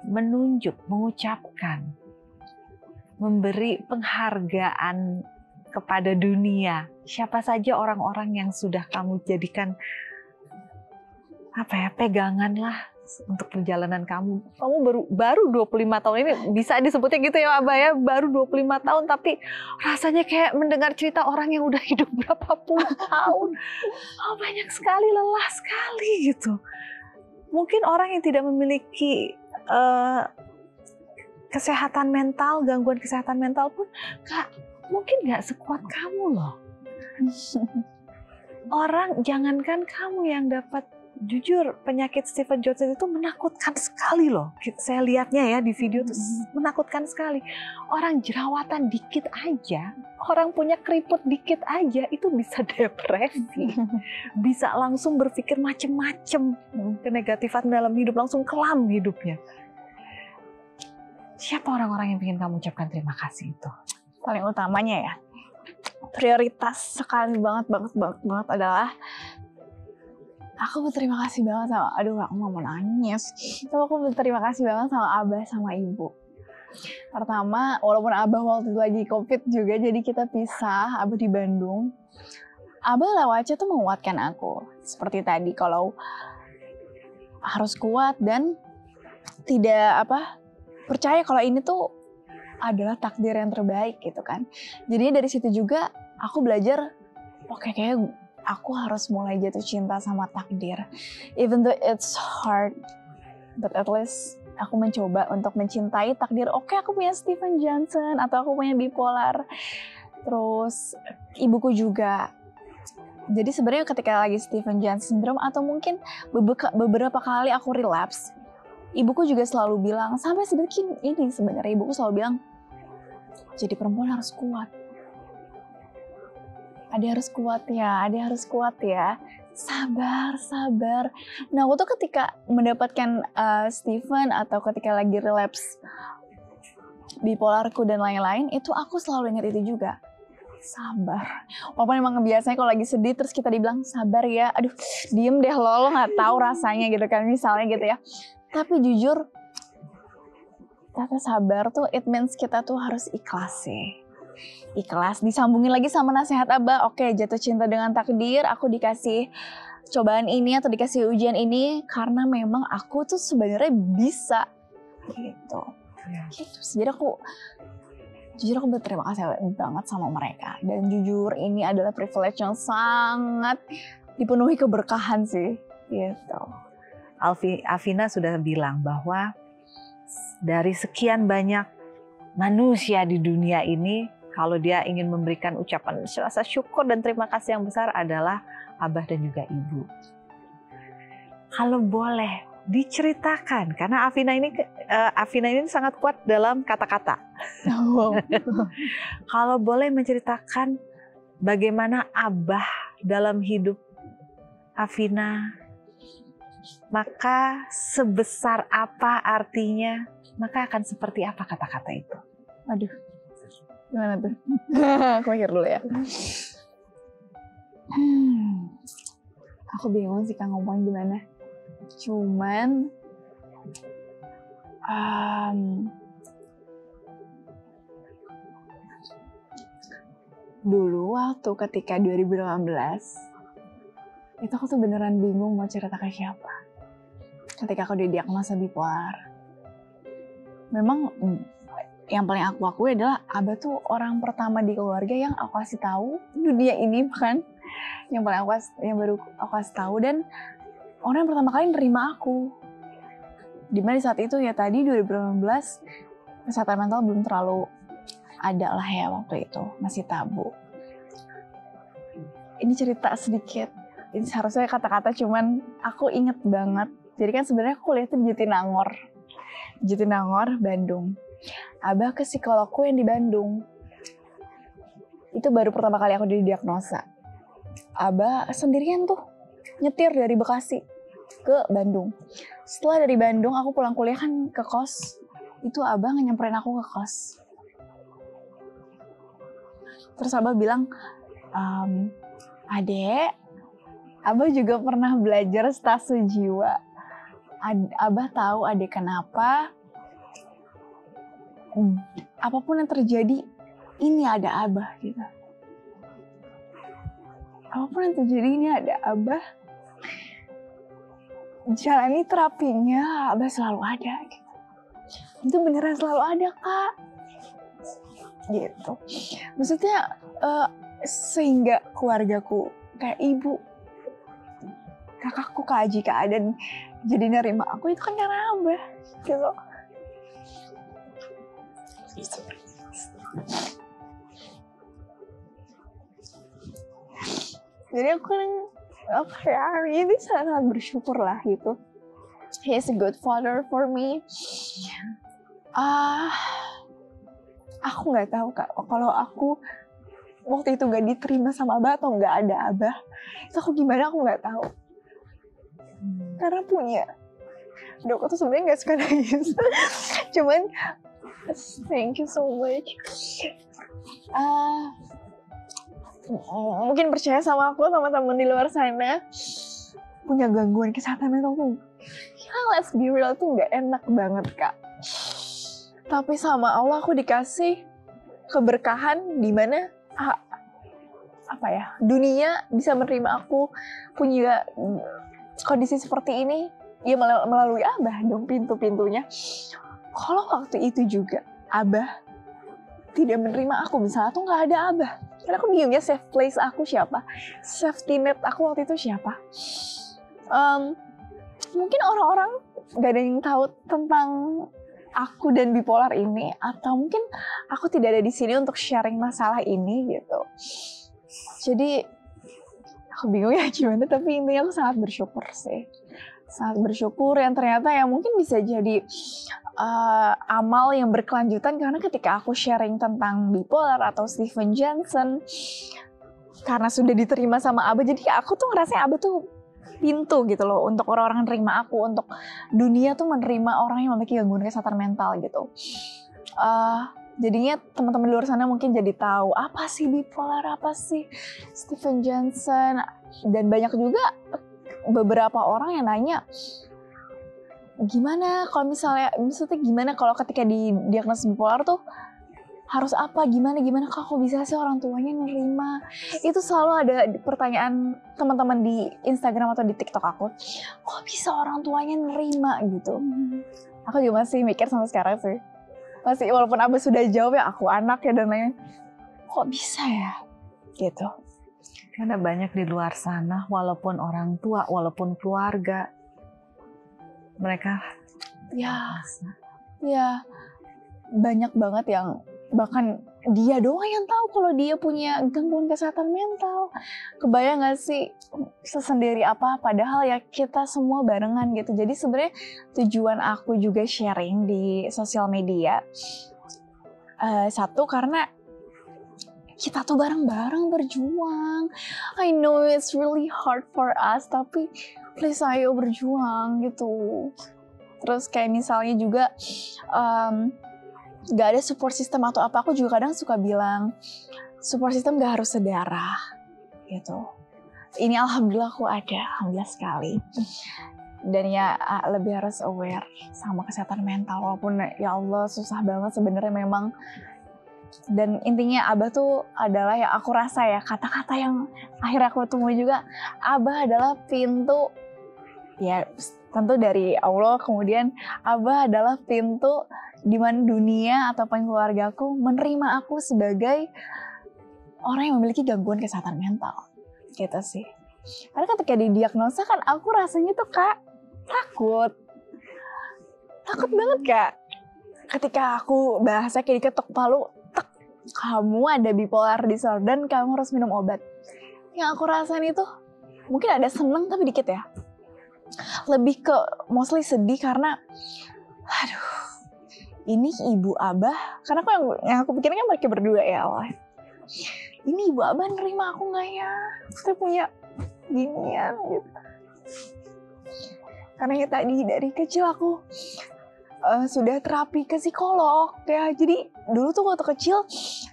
menunjuk, mengucapkan, memberi penghargaan kepada dunia, siapa saja orang-orang yang sudah kamu jadikan pegangan lah untuk perjalanan kamu. Kamu baru 25 tahun ini, bisa disebutnya gitu ya Abah ya, baru 25 tahun tapi rasanya kayak mendengar cerita orang yang udah hidup berapa puluh tahun. Banyak sekali, lelah sekali gitu. Mungkin orang yang tidak memiliki kesehatan mental, gangguan kesehatan mental pun mungkin gak sekuat kamu loh. Orang, jangankan kamu yang dapat, jujur penyakit Steven Johnson itu menakutkan sekali loh. Saya lihatnya ya di video itu menakutkan sekali. Orang jerawatan dikit aja, orang punya keriput dikit aja itu bisa depresi. Bisa langsung berpikir macem-macem. Kenegatifan dalam hidup, langsung kelam hidupnya. Siapa orang-orang yang ingin kamu ucapkan terima kasih itu? Paling utamanya ya, prioritas sekali banget adalah aku berterima kasih banget sama, aku mau nangis. Aku berterima kasih banget sama Abah sama Ibu. Pertama, walaupun Abah waktu itu lagi COVID juga, jadi kita pisah, Abah di Bandung. Abah lewatnya tuh menguatkan aku. Seperti tadi, kalau harus kuat dan tidak percaya kalau ini tuh adalah takdir yang terbaik gitu kan. Jadi dari situ juga aku belajar, kayak aku harus mulai jatuh cinta sama takdir. Even though it's hard, but at least aku mencoba untuk mencintai takdir. Aku punya Steven Johnson atau aku punya bipolar. Terus ibuku juga Jadi sebenarnya ketika lagi Stevens-Johnson syndrome atau mungkin beberapa kali aku relapse, ibuku juga selalu bilang, sampai sedetik ini sebenarnya ibuku selalu bilang, jadi perempuan harus kuat. Adik harus kuat ya, adik harus kuat ya. Sabar, sabar. Nah, aku tuh ketika mendapatkan Stephen atau ketika lagi relapse bipolarku dan lain-lain, itu aku selalu ingat itu juga. Sabar. Walaupun emang biasanya kalau lagi sedih terus kita dibilang sabar ya. Aduh, diem deh lo nggak tahu rasanya gitu kan misalnya gitu ya. Tapi jujur, kata sabar tuh it means kita tuh harus ikhlas sih. Ikhlas, disambungin lagi sama nasihat Abah. Oke, jatuh cinta dengan takdir, aku dikasih cobaan ini atau dikasih ujian ini karena memang aku tuh sebenarnya bisa gitu. Gitu. Jadi jujur aku berterima kasih banget sama mereka. Dan jujur ini adalah privilege yang sangat dipenuhi keberkahan sih. Gitu. Afina sudah bilang bahwa dari sekian banyak manusia di dunia ini, kalau dia ingin memberikan ucapan rasa syukur dan terima kasih yang besar adalah Abah dan juga Ibu. Kalau boleh diceritakan, karena Afina ini sangat kuat dalam kata-kata. Wow. Kalau boleh menceritakan bagaimana Abah dalam hidup Afina, maka sebesar apa artinya, maka akan seperti apa kata-kata itu. Aduh, gimana tuh? Aku mikir dulu ya. Aku bingung sih Kak ngomong gimana. Cuman dulu waktu ketika 2018 itu aku tuh beneran bingung mau cerita ke siapa. Ketika aku didiagnosa bipolar, memang yang paling aku akui adalah Abah tuh orang pertama di keluarga yang aku kasih tahu dunia ini, bahkan yang baru aku kasih tahu, dan orang yang pertama kali nerima aku. Dimana di saat itu ya tadi 2018 kesehatan mental belum terlalu ada lah ya waktu itu, masih tabu. Ini cerita sedikit, ini seharusnya kata-kata cuman aku inget banget. Jadi kan sebenarnya aku kuliah di Jatinangor, Bandung. Abah ke psikologku yang di Bandung. Itu baru pertama kali aku didiagnosa. Abah sendirian tuh nyetir dari Bekasi ke Bandung. Setelah dari Bandung aku pulang kuliah kan ke kos. Itu Abah nyamperin aku ke kos. Terus Abah bilang, Adek, Abah juga pernah belajar stase jiwa. Abah tahu adek kenapa apapun yang terjadi ini ada Abah gitu. Apapun yang terjadi ini ada Abah. Jalani terapinya Abah selalu ada gitu. Itu beneran selalu ada Kak. Gitu. Maksudnya sehingga keluargaku kayak ibu, kakakku, Kak Aji, Kak Adan jadi nerima aku itu kan karena Abah gitu. Jadi aku kan ini sangat bersyukur lah gitu. He is a good father for me. Aku nggak tahu Kak, kalau aku waktu itu nggak diterima sama Abah atau nggak ada Abah, itu aku gimana aku nggak tahu. Karena punya. Dok, aku tuh sebenarnya nggak suka nangis. Cuman, thank you so much. Mungkin percaya sama aku, sama teman di luar sana punya gangguan kesehatan mental tuh, ya let's be real tuh nggak enak banget Kak. Tapi sama Allah aku dikasih keberkahan di mana dunia bisa menerima aku punya kondisi seperti ini ya melalui Abah dong pintu-pintunya. Kalau waktu itu juga Abah tidak menerima aku misalnya tuh nggak ada Abah, karena aku bingung ya safe place aku siapa, safety net aku waktu itu siapa. Mungkin orang-orang gak ada yang tahu tentang aku dan bipolar ini, atau mungkin aku tidak ada di sini untuk sharing masalah ini gitu. Jadi aku bingung ya gimana, tapi intinya aku sangat bersyukur sih. Sangat bersyukur yang ternyata ya mungkin bisa jadi amal yang berkelanjutan, karena ketika aku sharing tentang bipolar atau Steven Johnson, karena sudah diterima sama Abah, jadi aku tuh ngerasa Abah tuh pintu gitu loh untuk orang-orang nerima aku, untuk dunia tuh menerima orang yang memiliki gangguan kesehatan mental gitu. Jadinya teman-teman di luar sana mungkin jadi tahu apa sih bipolar, apa sih Steven Johnson, dan banyak juga beberapa orang yang nanya, gimana kalau maksudnya gimana kalau ketika didiagnosis bipolar tuh harus apa, gimana kok bisa sih orang tuanya nerima. Itu selalu ada pertanyaan teman-teman di Instagram atau di TikTok aku, kok bisa orang tuanya nerima gitu. Aku juga masih mikir sampai sekarang sih, masih walaupun Abah sudah jawab ya, aku anak ya dan lain, kok bisa ya gitu. Karena banyak di luar sana, walaupun orang tua, walaupun keluarga, mereka ya banyak banget yang bahkan dia doang yang tahu kalau dia punya gangguan kesehatan mental. Kebayang gak sih sesendiri apa, padahal ya kita semua barengan gitu. Jadi sebenarnya tujuan aku juga sharing di sosial media, satu karena kita tuh bareng-bareng berjuang. I know it's really hard for us, tapi please ayo berjuang gitu. Terus kayak misalnya juga gak ada support system atau apa, aku juga kadang suka bilang support system gak harus sedarah gitu. Ini alhamdulillah aku ada, alhamdulillah sekali. Dan ya lebih harus aware sama kesehatan mental, walaupun ya Allah susah banget sebenarnya memang. Dan intinya Abah tuh adalah yang aku rasa ya, kata-kata yang akhirnya aku temui juga, Abah adalah pintu, ya tentu dari Allah, kemudian Abah adalah pintu di mana dunia ataupun keluargaku menerima aku sebagai orang yang memiliki gangguan kesehatan mental. Gitu sih. Karena ketika didiagnosa kan aku rasanya tuh Kak, takut banget Kak. Ketika aku bahasa kayak diketok palu, kamu ada bipolar disorder dan kamu harus minum obat. Yang aku rasain itu mungkin ada seneng tapi dikit ya. Lebih ke mostly sedih karena aduh, ini ibu Abah, karena aku yang aku pikirin kan mereka berdua ya Allah. Ini ibu Abah nerima aku nggak ya? Saya punya ginian gitu. Karena ya tadi dari kecil aku sudah terapi ke psikolog ya. Jadi dulu tuh waktu kecil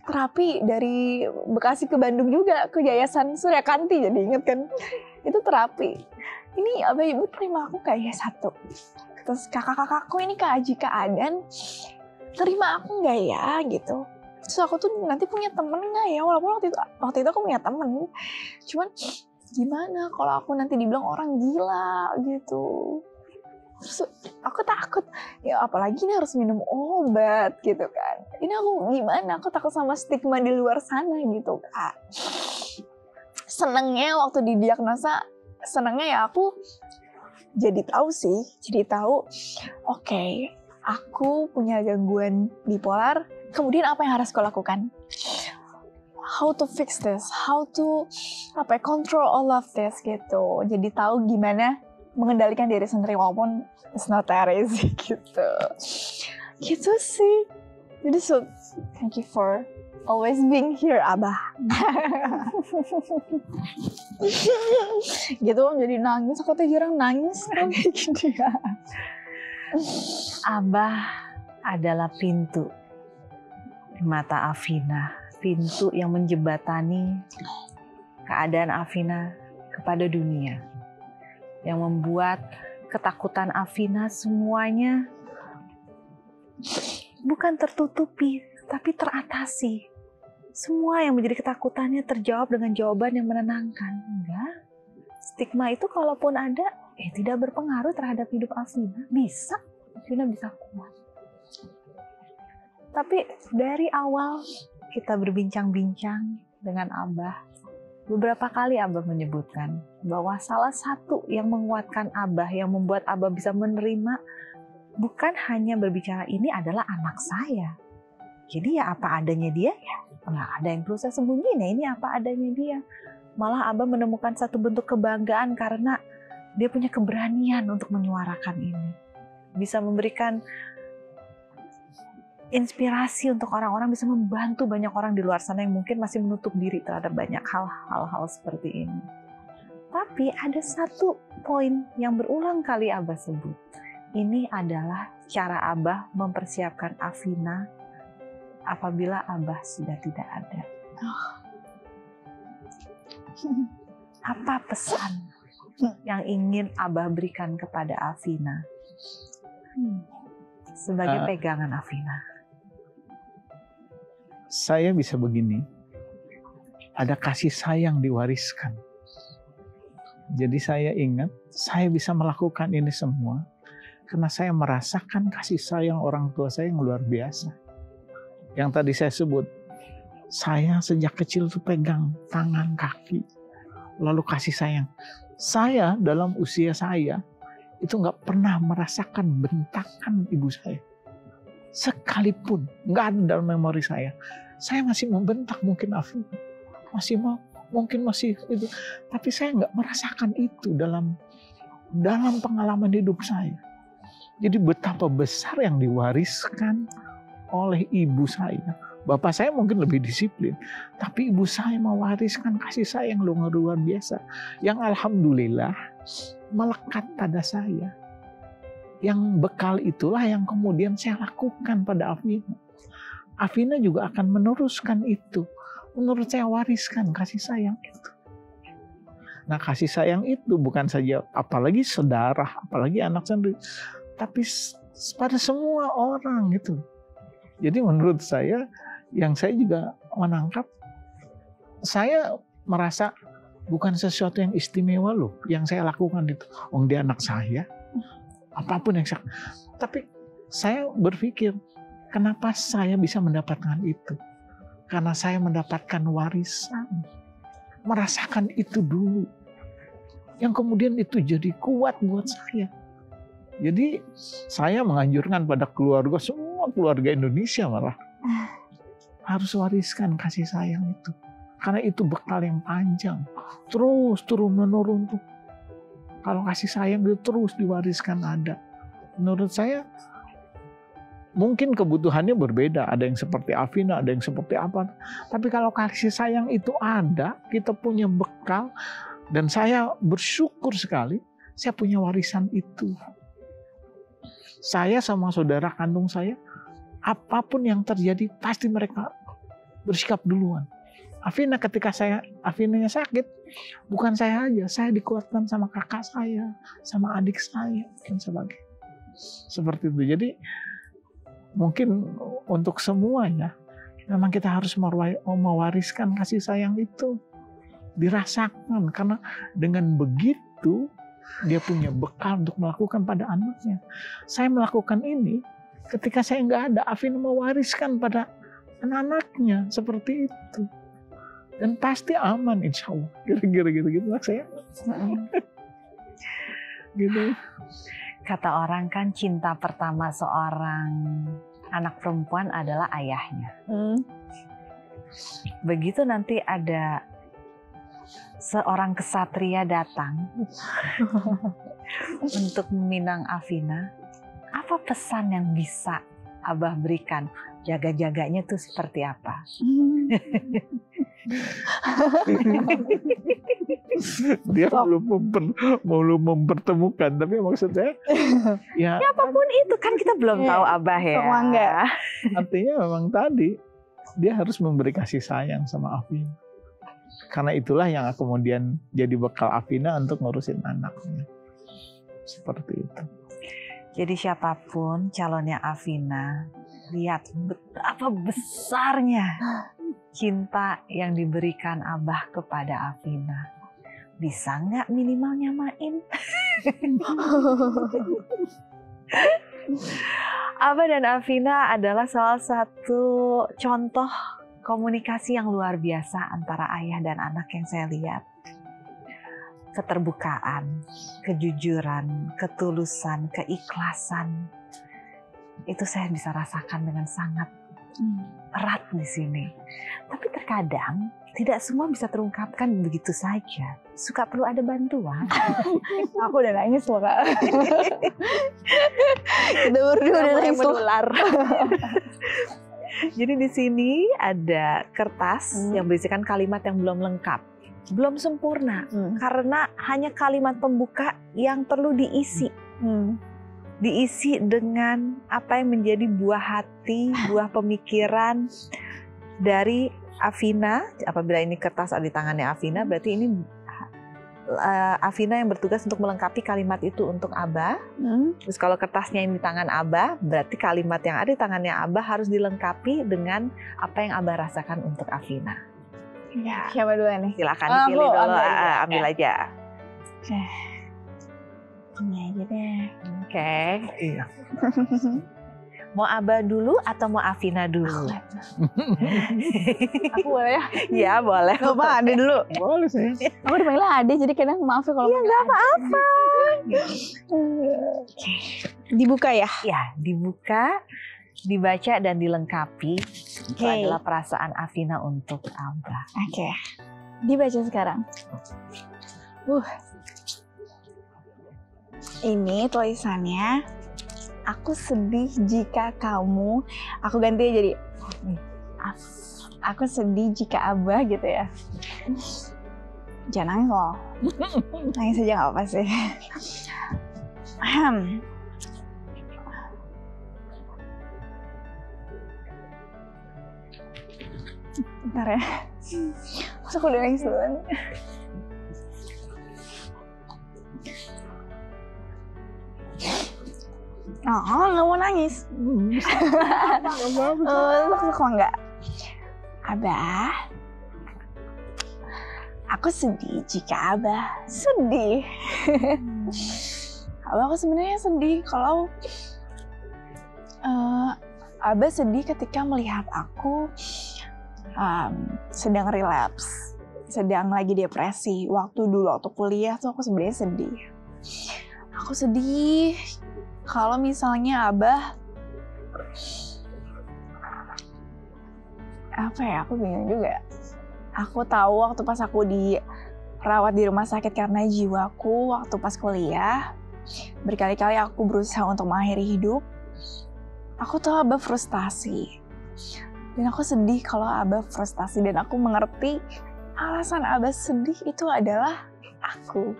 terapi dari Bekasi ke Bandung juga, ke Yayasan Suryakanti, jadi inget kan, itu terapi. Ini Abah ibu terima aku kayak satu. Terus kakak-kakakku ini Kak Aji, Kak Adan terima aku nggak ya gitu. Terus aku tuh nanti punya temen nggak ya, walaupun waktu itu aku punya temen, cuman gimana kalau aku nanti dibilang orang gila gitu. Terus aku takut, ya apalagi ini harus minum obat gitu kan. Ini aku gimana, aku takut sama stigma di luar sana gitu Kak. Senengnya waktu didiagnosa, senengnya ya aku jadi tahu, oke, aku punya gangguan bipolar, kemudian apa yang harus aku lakukan? How to fix this, how to control all of this gitu. Jadi tahu gimana mengendalikan diri sendiri, walaupun it's not that easy gitu. Gitu sih. Jadi so thank you for always being here Abah. Gitu jadi nangis, aku tuh jarang nangis kayak gitu ya. Abah adalah pintu di mata Afina, pintu yang menjembatani keadaan Afina kepada dunia, yang membuat ketakutan Afina semuanya bukan tertutupi, tapi teratasi. Semua yang menjadi ketakutannya terjawab dengan jawaban yang menenangkan. Enggak, stigma itu kalaupun ada, tidak berpengaruh terhadap hidup Afina. Afina bisa kuat. Tapi dari awal kita berbincang-bincang dengan Abah, beberapa kali Abah menyebutkan bahwa salah satu yang menguatkan Abah, yang membuat Abah bisa menerima, bukan hanya berbicara ini adalah anak saya. Jadi ya apa adanya dia, ya nggak ada yang perlu saya sembunyiin, ya ini apa adanya dia. malah Abah menemukan satu bentuk kebanggaan karena dia punya keberanian untuk menyuarakan ini. Bisa memberikan inspirasi untuk orang-orang, bisa membantu banyak orang di luar sana yang mungkin masih menutup diri terhadap banyak hal-hal seperti ini. Tapi ada satu poin yang berulang kali Abah sebut. Ini adalah cara Abah mempersiapkan Afina apabila Abah sudah tidak ada. Apa pesan yang ingin Abah berikan kepada Afina sebagai pegangan Afina? Saya bisa begini, ada kasih sayang diwariskan. Jadi saya ingat, saya bisa melakukan ini semua karena saya merasakan kasih sayang orang tua saya yang luar biasa. Yang tadi saya sebut, saya sejak kecil tuh pegang tangan, kaki, lalu kasih sayang. Saya dalam usia saya, itu nggak pernah merasakan bentakan ibu saya. Sekalipun, nggak ada dalam memori saya masih membentak mungkin Afina, mungkin masih itu, tapi saya nggak merasakan itu dalam pengalaman hidup saya. Jadi betapa besar yang diwariskan oleh ibu saya. Bapak saya mungkin lebih disiplin, tapi ibu saya mewariskan kasih sayang luar biasa, yang alhamdulillah melekat pada saya. Yang bekal itulah yang kemudian saya lakukan pada Afina. Afina juga akan meneruskan itu. Menurut saya wariskan kasih sayang itu. Nah, kasih sayang itu bukan saja apalagi saudara, apalagi anak sendiri, tapi pada semua orang gitu. Jadi menurut saya, yang saya juga menangkap, saya merasa bukan sesuatu yang istimewa loh yang saya lakukan itu. Oh, dia anak saya. Apapun yang saya, tapi saya berpikir, kenapa saya bisa mendapatkan itu? Karena saya mendapatkan warisan, merasakan itu dulu, yang kemudian itu jadi kuat buat saya. Jadi saya menganjurkan pada keluarga, semua keluarga Indonesia malah harus wariskan kasih sayang itu, karena itu bekal yang panjang, terus turun menurun tuh. Kalau kasih sayang itu terus diwariskan ada. Menurut saya mungkin kebutuhannya berbeda. Ada yang seperti Afina, ada yang seperti apa. Tapi kalau kasih sayang itu ada, kita punya bekal. Dan saya bersyukur sekali, saya punya warisan itu. Saya sama saudara kandung saya, apapun yang terjadi, pasti mereka bersikap duluan. Afina ketika Afinanya sakit, bukan saya aja, saya dikuatkan sama kakak saya, sama adik saya, dan sebagainya. Seperti itu. Jadi mungkin untuk semuanya, memang kita harus mewariskan kasih sayang itu. Dirasakan, karena dengan begitu, dia punya bekal untuk melakukan pada anaknya. Saya melakukan ini, ketika saya nggak ada, Afina mewariskan pada anak-anaknya, seperti itu. Dan pasti aman insya Allah. Kira-kira gitu lah saya. Gitu. Kata orang kan cinta pertama seorang anak perempuan adalah ayahnya. Begitu nanti ada seorang kesatria datang untuk meminang Afina, apa pesan yang bisa Abah berikan? Jaga-jaganya tuh seperti apa? Dia belum mempertemukan, tapi maksudnya ya apapun itu kan kita belum tahu Abah ya. Artinya memang tadi dia harus memberi kasih sayang sama Afina. Karena itulah yang kemudian jadi bekal Afina untuk ngurusin anaknya. Seperti itu. Jadi siapapun calonnya Afina, lihat betapa besarnya cinta yang diberikan Abah kepada Afina. Bisa nggak minimal nyamain? Abah dan Afina adalah salah satu contoh komunikasi yang luar biasa antara ayah dan anak yang saya lihat. Keterbukaan, kejujuran, ketulusan, keikhlasan. Itu saya bisa rasakan dengan sangat erat di sini. Tapi terkadang tidak semua bisa terungkapkan begitu saja. Suka perlu ada bantuan. Aku udah nangis loh Kak. Kita berdua udah nangis loh. menular. Jadi di sini ada kertas yang berisikan kalimat yang belum lengkap, belum sempurna, karena hanya kalimat pembuka yang perlu diisi. Diisi dengan apa yang menjadi buah hati, buah pemikiran dari Afina. Apabila ini kertas ada di tangannya Afina, berarti ini Afina yang bertugas untuk melengkapi kalimat itu untuk Abah. Terus kalau kertasnya ini di tangan Abah, berarti kalimat yang ada di tangannya Abah harus dilengkapi dengan apa yang Abah rasakan untuk Afina. Ya. Siapa dulu nih? Silakan dipilih dulu, ambil aja. Ini aja deh. Oke. Iya. Mau Abah dulu atau mau Afina dulu? Aku boleh ya? Ya boleh. Gak apa, Ade dulu. Boleh saya. Aku dipanggil Ade, jadi kadang maaf ya kalau Iya nggak apa-apa. Dibuka ya? Ya, dibuka, dibaca dan dilengkapi. Itu adalah perasaan Afina untuk Abah. Oke. Dibaca sekarang. Ini tulisannya, aku sedih jika kamu, aku ganti jadi, aku sedih jika Abah gitu ya. Jangan nangis loh. Nangis aja gak apa sih. Bentar ya. Masa aku udah nangis duluan? Oh, nggak mau nangis. Kok enggak? Abah, aku sedih jika Abah sedih. Abah, aku sebenarnya sedih kalau Abah sedih ketika melihat aku sedang relapse, sedang lagi depresi. Waktu kuliah tuh aku sebenarnya sedih. Aku sedih kalau misalnya Abah, apa ya, aku bingung juga. Aku tahu waktu pas aku dirawat di rumah sakit karena jiwaku waktu pas kuliah, berkali-kali aku berusaha untuk mengakhiri hidup. Aku tahu Abah frustasi. Dan aku sedih kalau Abah frustasi, dan aku mengerti alasan Abah sedih itu adalah aku.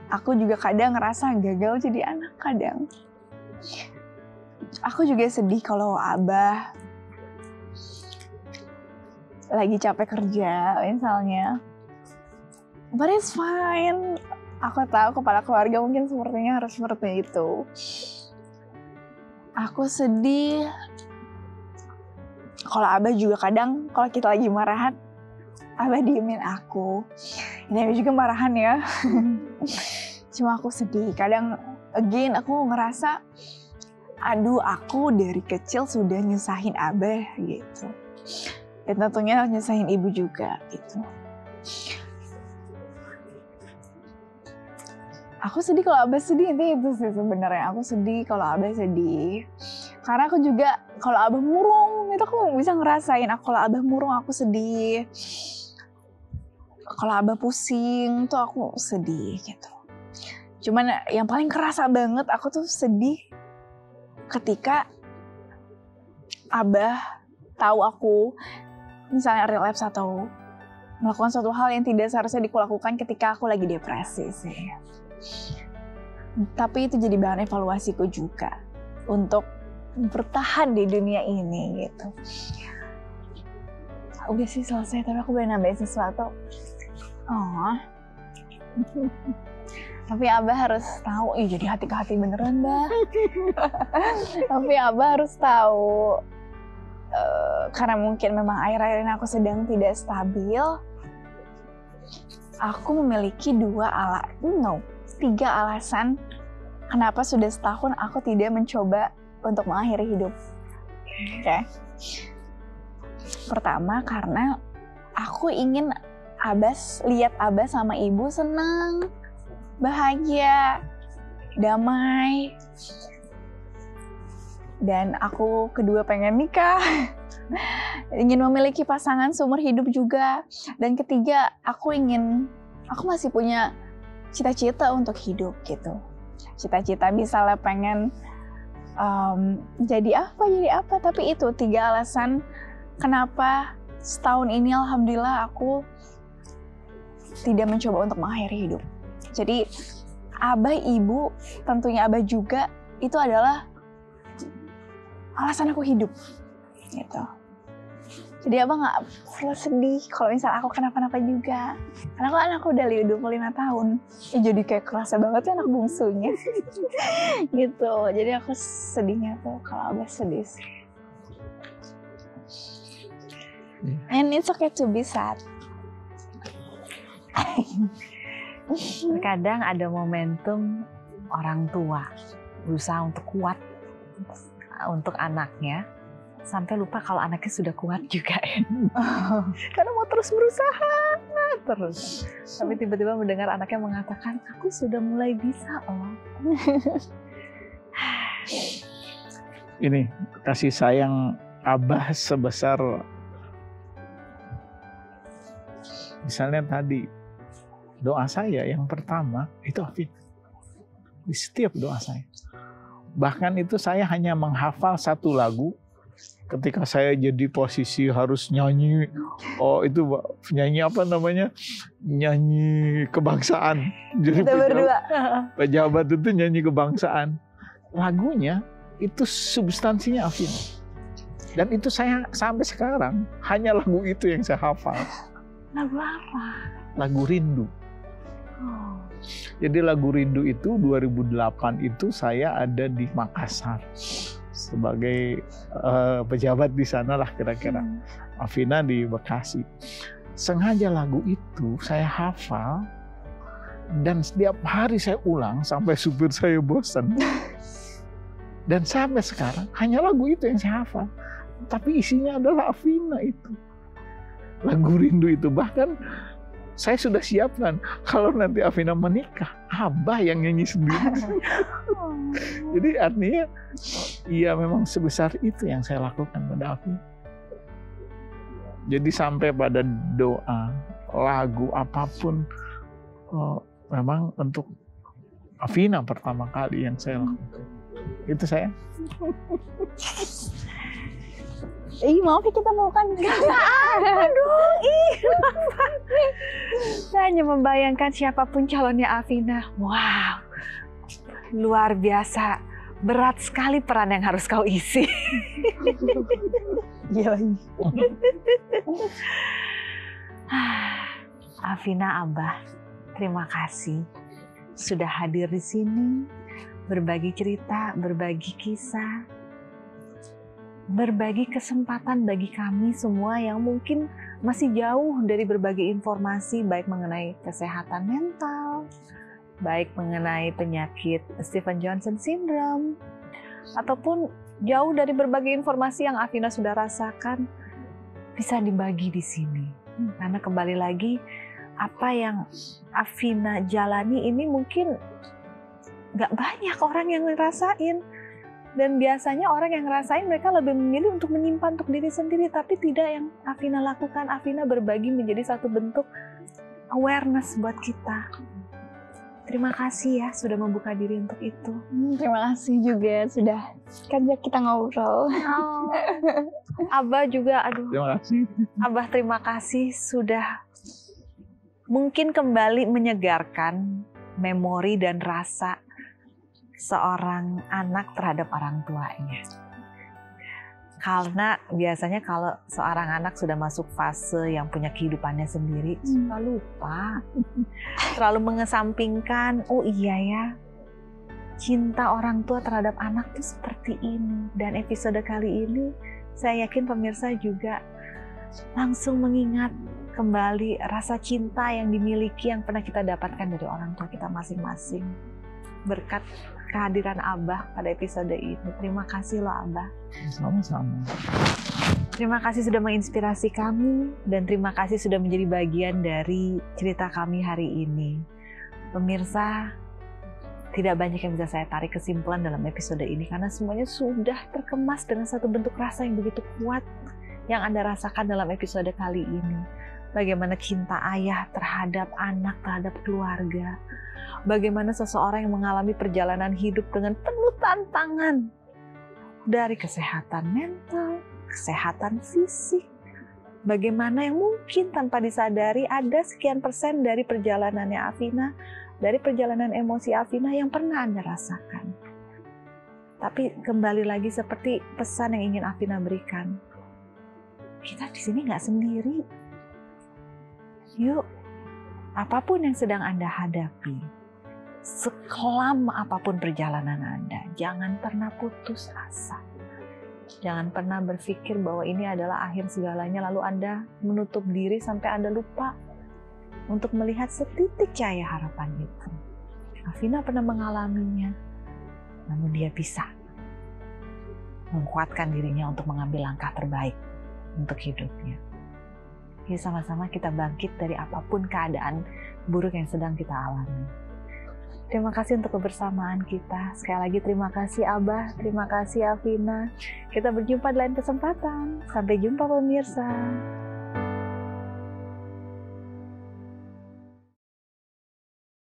Aku juga kadang ngerasa gagal jadi anak kadang. Aku juga sedih kalau Abah lagi capek kerja misalnya. But it's fine. Aku tahu kepala keluarga mungkin sepertinya harus seperti itu. Aku sedih kalau Abah juga kadang kalau kita lagi marahan, Abah diemin aku. Ini juga marahan ya. Cuma aku sedih. Kadang again aku ngerasa, aduh aku dari kecil sudah nyusahin Abah gitu. Dan tentunya nyusahin ibu juga gitu. Aku sedih kalau Abah sedih, itu sih sebenarnya. Aku sedih kalau Abah sedih. Karena aku juga kalau Abah murung, itu aku bisa ngerasain. Kalau Abah murung aku sedih. Kalau Abah pusing tuh aku sedih gitu. Cuman yang paling kerasa banget aku tuh sedih ketika Abah tahu aku misalnya relapse atau melakukan suatu hal yang tidak seharusnya dikulakukan ketika aku lagi depresi sih. Tapi itu jadi bahan evaluasiku juga untuk bertahan di dunia ini gitu. Udah sih selesai, tapi aku boleh nambahin sesuatu. Oh. Tapi Abah harus tahu, jadi hati ke hati beneran, Bah. Tapi Abah harus tahu, karena mungkin memang akhir-akhir ini aku sedang tidak stabil. Aku memiliki 3 alasan kenapa sudah setahun aku tidak mencoba untuk mengakhiri hidup. Oke. Pertama, karena aku ingin lihat Abah sama ibu senang, bahagia, damai. Dan aku kedua pengen nikah. ingin memiliki pasangan seumur hidup juga. Dan ketiga, aku masih punya cita-cita untuk hidup gitu. Cita-cita misalnya pengen jadi apa, tapi itu 3 alasan kenapa setahun ini alhamdulillah aku tidak mencoba untuk mengakhiri hidup. Jadi Abah, Ibu, tentunya Abah juga, itu adalah alasan aku hidup gitu. Jadi Abah nggak perlu sedih kalau misal aku kenapa-napa juga. Karena aku udah 25 tahun. Ya jadi kayak kerasa banget ya anak bungsunya. Gitu. Jadi aku sedihnya tuh kalau Abah sedih sih. And it's okay to be sad. Terkadang ada momentum orang tua berusaha untuk kuat untuk anaknya, sampai lupa kalau anaknya sudah kuat juga ya. Karena mau terus berusaha terus. Tapi tiba-tiba mendengar anaknya mengatakan, aku sudah mulai bisa loh. Ini kasih sayang Abah sebesar, misalnya tadi doa saya yang pertama itu Afin. Di setiap doa saya. Bahkan itu saya hanya menghafal 1 lagu. Ketika saya jadi posisi harus nyanyi, itu nyanyi apa namanya? Nyanyi kebangsaan. Jadi Kita berdua. pejabat itu nyanyi kebangsaan. Lagunya itu substansinya Afin. Dan itu saya sampai sekarang hanya lagu itu yang saya hafal. Lagu apa? Lagu Rindu. Jadi lagu Rindu itu 2008 itu saya ada di Makassar sebagai pejabat di sana lah kira-kira. Afina di Bekasi. Sengaja lagu itu saya hafal dan setiap hari saya ulang sampai supir saya bosan. Dan sampai sekarang hanya lagu itu yang saya hafal. Tapi isinya adalah Afina itu. Lagu Rindu itu bahkan saya sudah siapkan kalau nanti Afina menikah, Abah yang nyanyi sendiri. Jadi artinya, iya memang sebesar itu yang saya lakukan pada Afina. Jadi sampai pada doa, lagu apapun, memang untuk Afina pertama kali yang saya lakukan. Itu saya. Maaf ya kita mau kan. Aduh, saya hanya membayangkan siapapun calonnya Afina. Wow, luar biasa. Berat sekali peran yang harus kau isi. Afina, Abah, terima kasih sudah hadir di sini, berbagi cerita, berbagi kisah, berbagi kesempatan bagi kami semua yang mungkin masih jauh dari berbagai informasi, baik mengenai kesehatan mental, baik mengenai penyakit Stephen Johnson Syndrome, ataupun jauh dari berbagai informasi yang Afina sudah rasakan, bisa dibagi di sini. Karena kembali lagi, apa yang Afina jalani ini mungkin gak banyak orang yang ngerasain. Dan biasanya orang yang ngerasain mereka lebih memilih untuk menyimpan untuk diri sendiri, tapi tidak yang Afina lakukan. Afina berbagi menjadi satu bentuk awareness buat kita. Terima kasih ya sudah membuka diri untuk itu. Terima kasih juga sudah ngajak kita ngobrol. Abah juga, Terima kasih. Abah terima kasih sudah mungkin kembali menyegarkan memori dan rasa seorang anak terhadap orang tuanya. Karena biasanya kalau seorang anak sudah masuk fase yang punya kehidupannya sendiri, suka lupa. Terlalu mengesampingkan, oh iya ya, cinta orang tua terhadap anak itu seperti ini. Dan episode kali ini, saya yakin pemirsa juga langsung mengingat kembali rasa cinta yang dimiliki, yang pernah kita dapatkan dari orang tua kita masing-masing. Berkat kehadiran Abah pada episode ini. Terima kasih loh Abah. Sama-sama. Terima kasih sudah menginspirasi kami dan terima kasih sudah menjadi bagian dari cerita kami hari ini. Pemirsa, tidak banyak yang bisa saya tarik kesimpulan dalam episode ini karena semuanya sudah terkemas dengan satu bentuk rasa yang begitu kuat yang Anda rasakan dalam episode kali ini. Bagaimana cinta ayah terhadap anak, terhadap keluarga. Bagaimana seseorang yang mengalami perjalanan hidup dengan penuh tantangan. Dari kesehatan mental, kesehatan fisik. Bagaimana yang mungkin tanpa disadari ada sekian persen dari perjalanannya Afina, dari perjalanan emosi Afina yang pernah Anda rasakan. Tapi kembali lagi seperti pesan yang ingin Afina berikan. Kita di sini nggak sendiri. Yuk, apapun yang sedang Anda hadapi, sekelam apapun perjalanan Anda, jangan pernah putus asa. Jangan pernah berpikir bahwa ini adalah akhir segalanya, lalu Anda menutup diri sampai Anda lupa untuk melihat setitik cahaya harapan itu. Afina pernah mengalaminya, namun dia bisa menguatkan dirinya untuk mengambil langkah terbaik untuk hidupnya. Yuk sama-sama kita bangkit dari apapun keadaan buruk yang sedang kita alami. Terima kasih untuk kebersamaan kita. Sekali lagi terima kasih Abah, terima kasih Afina. Kita berjumpa di lain kesempatan. Sampai jumpa pemirsa.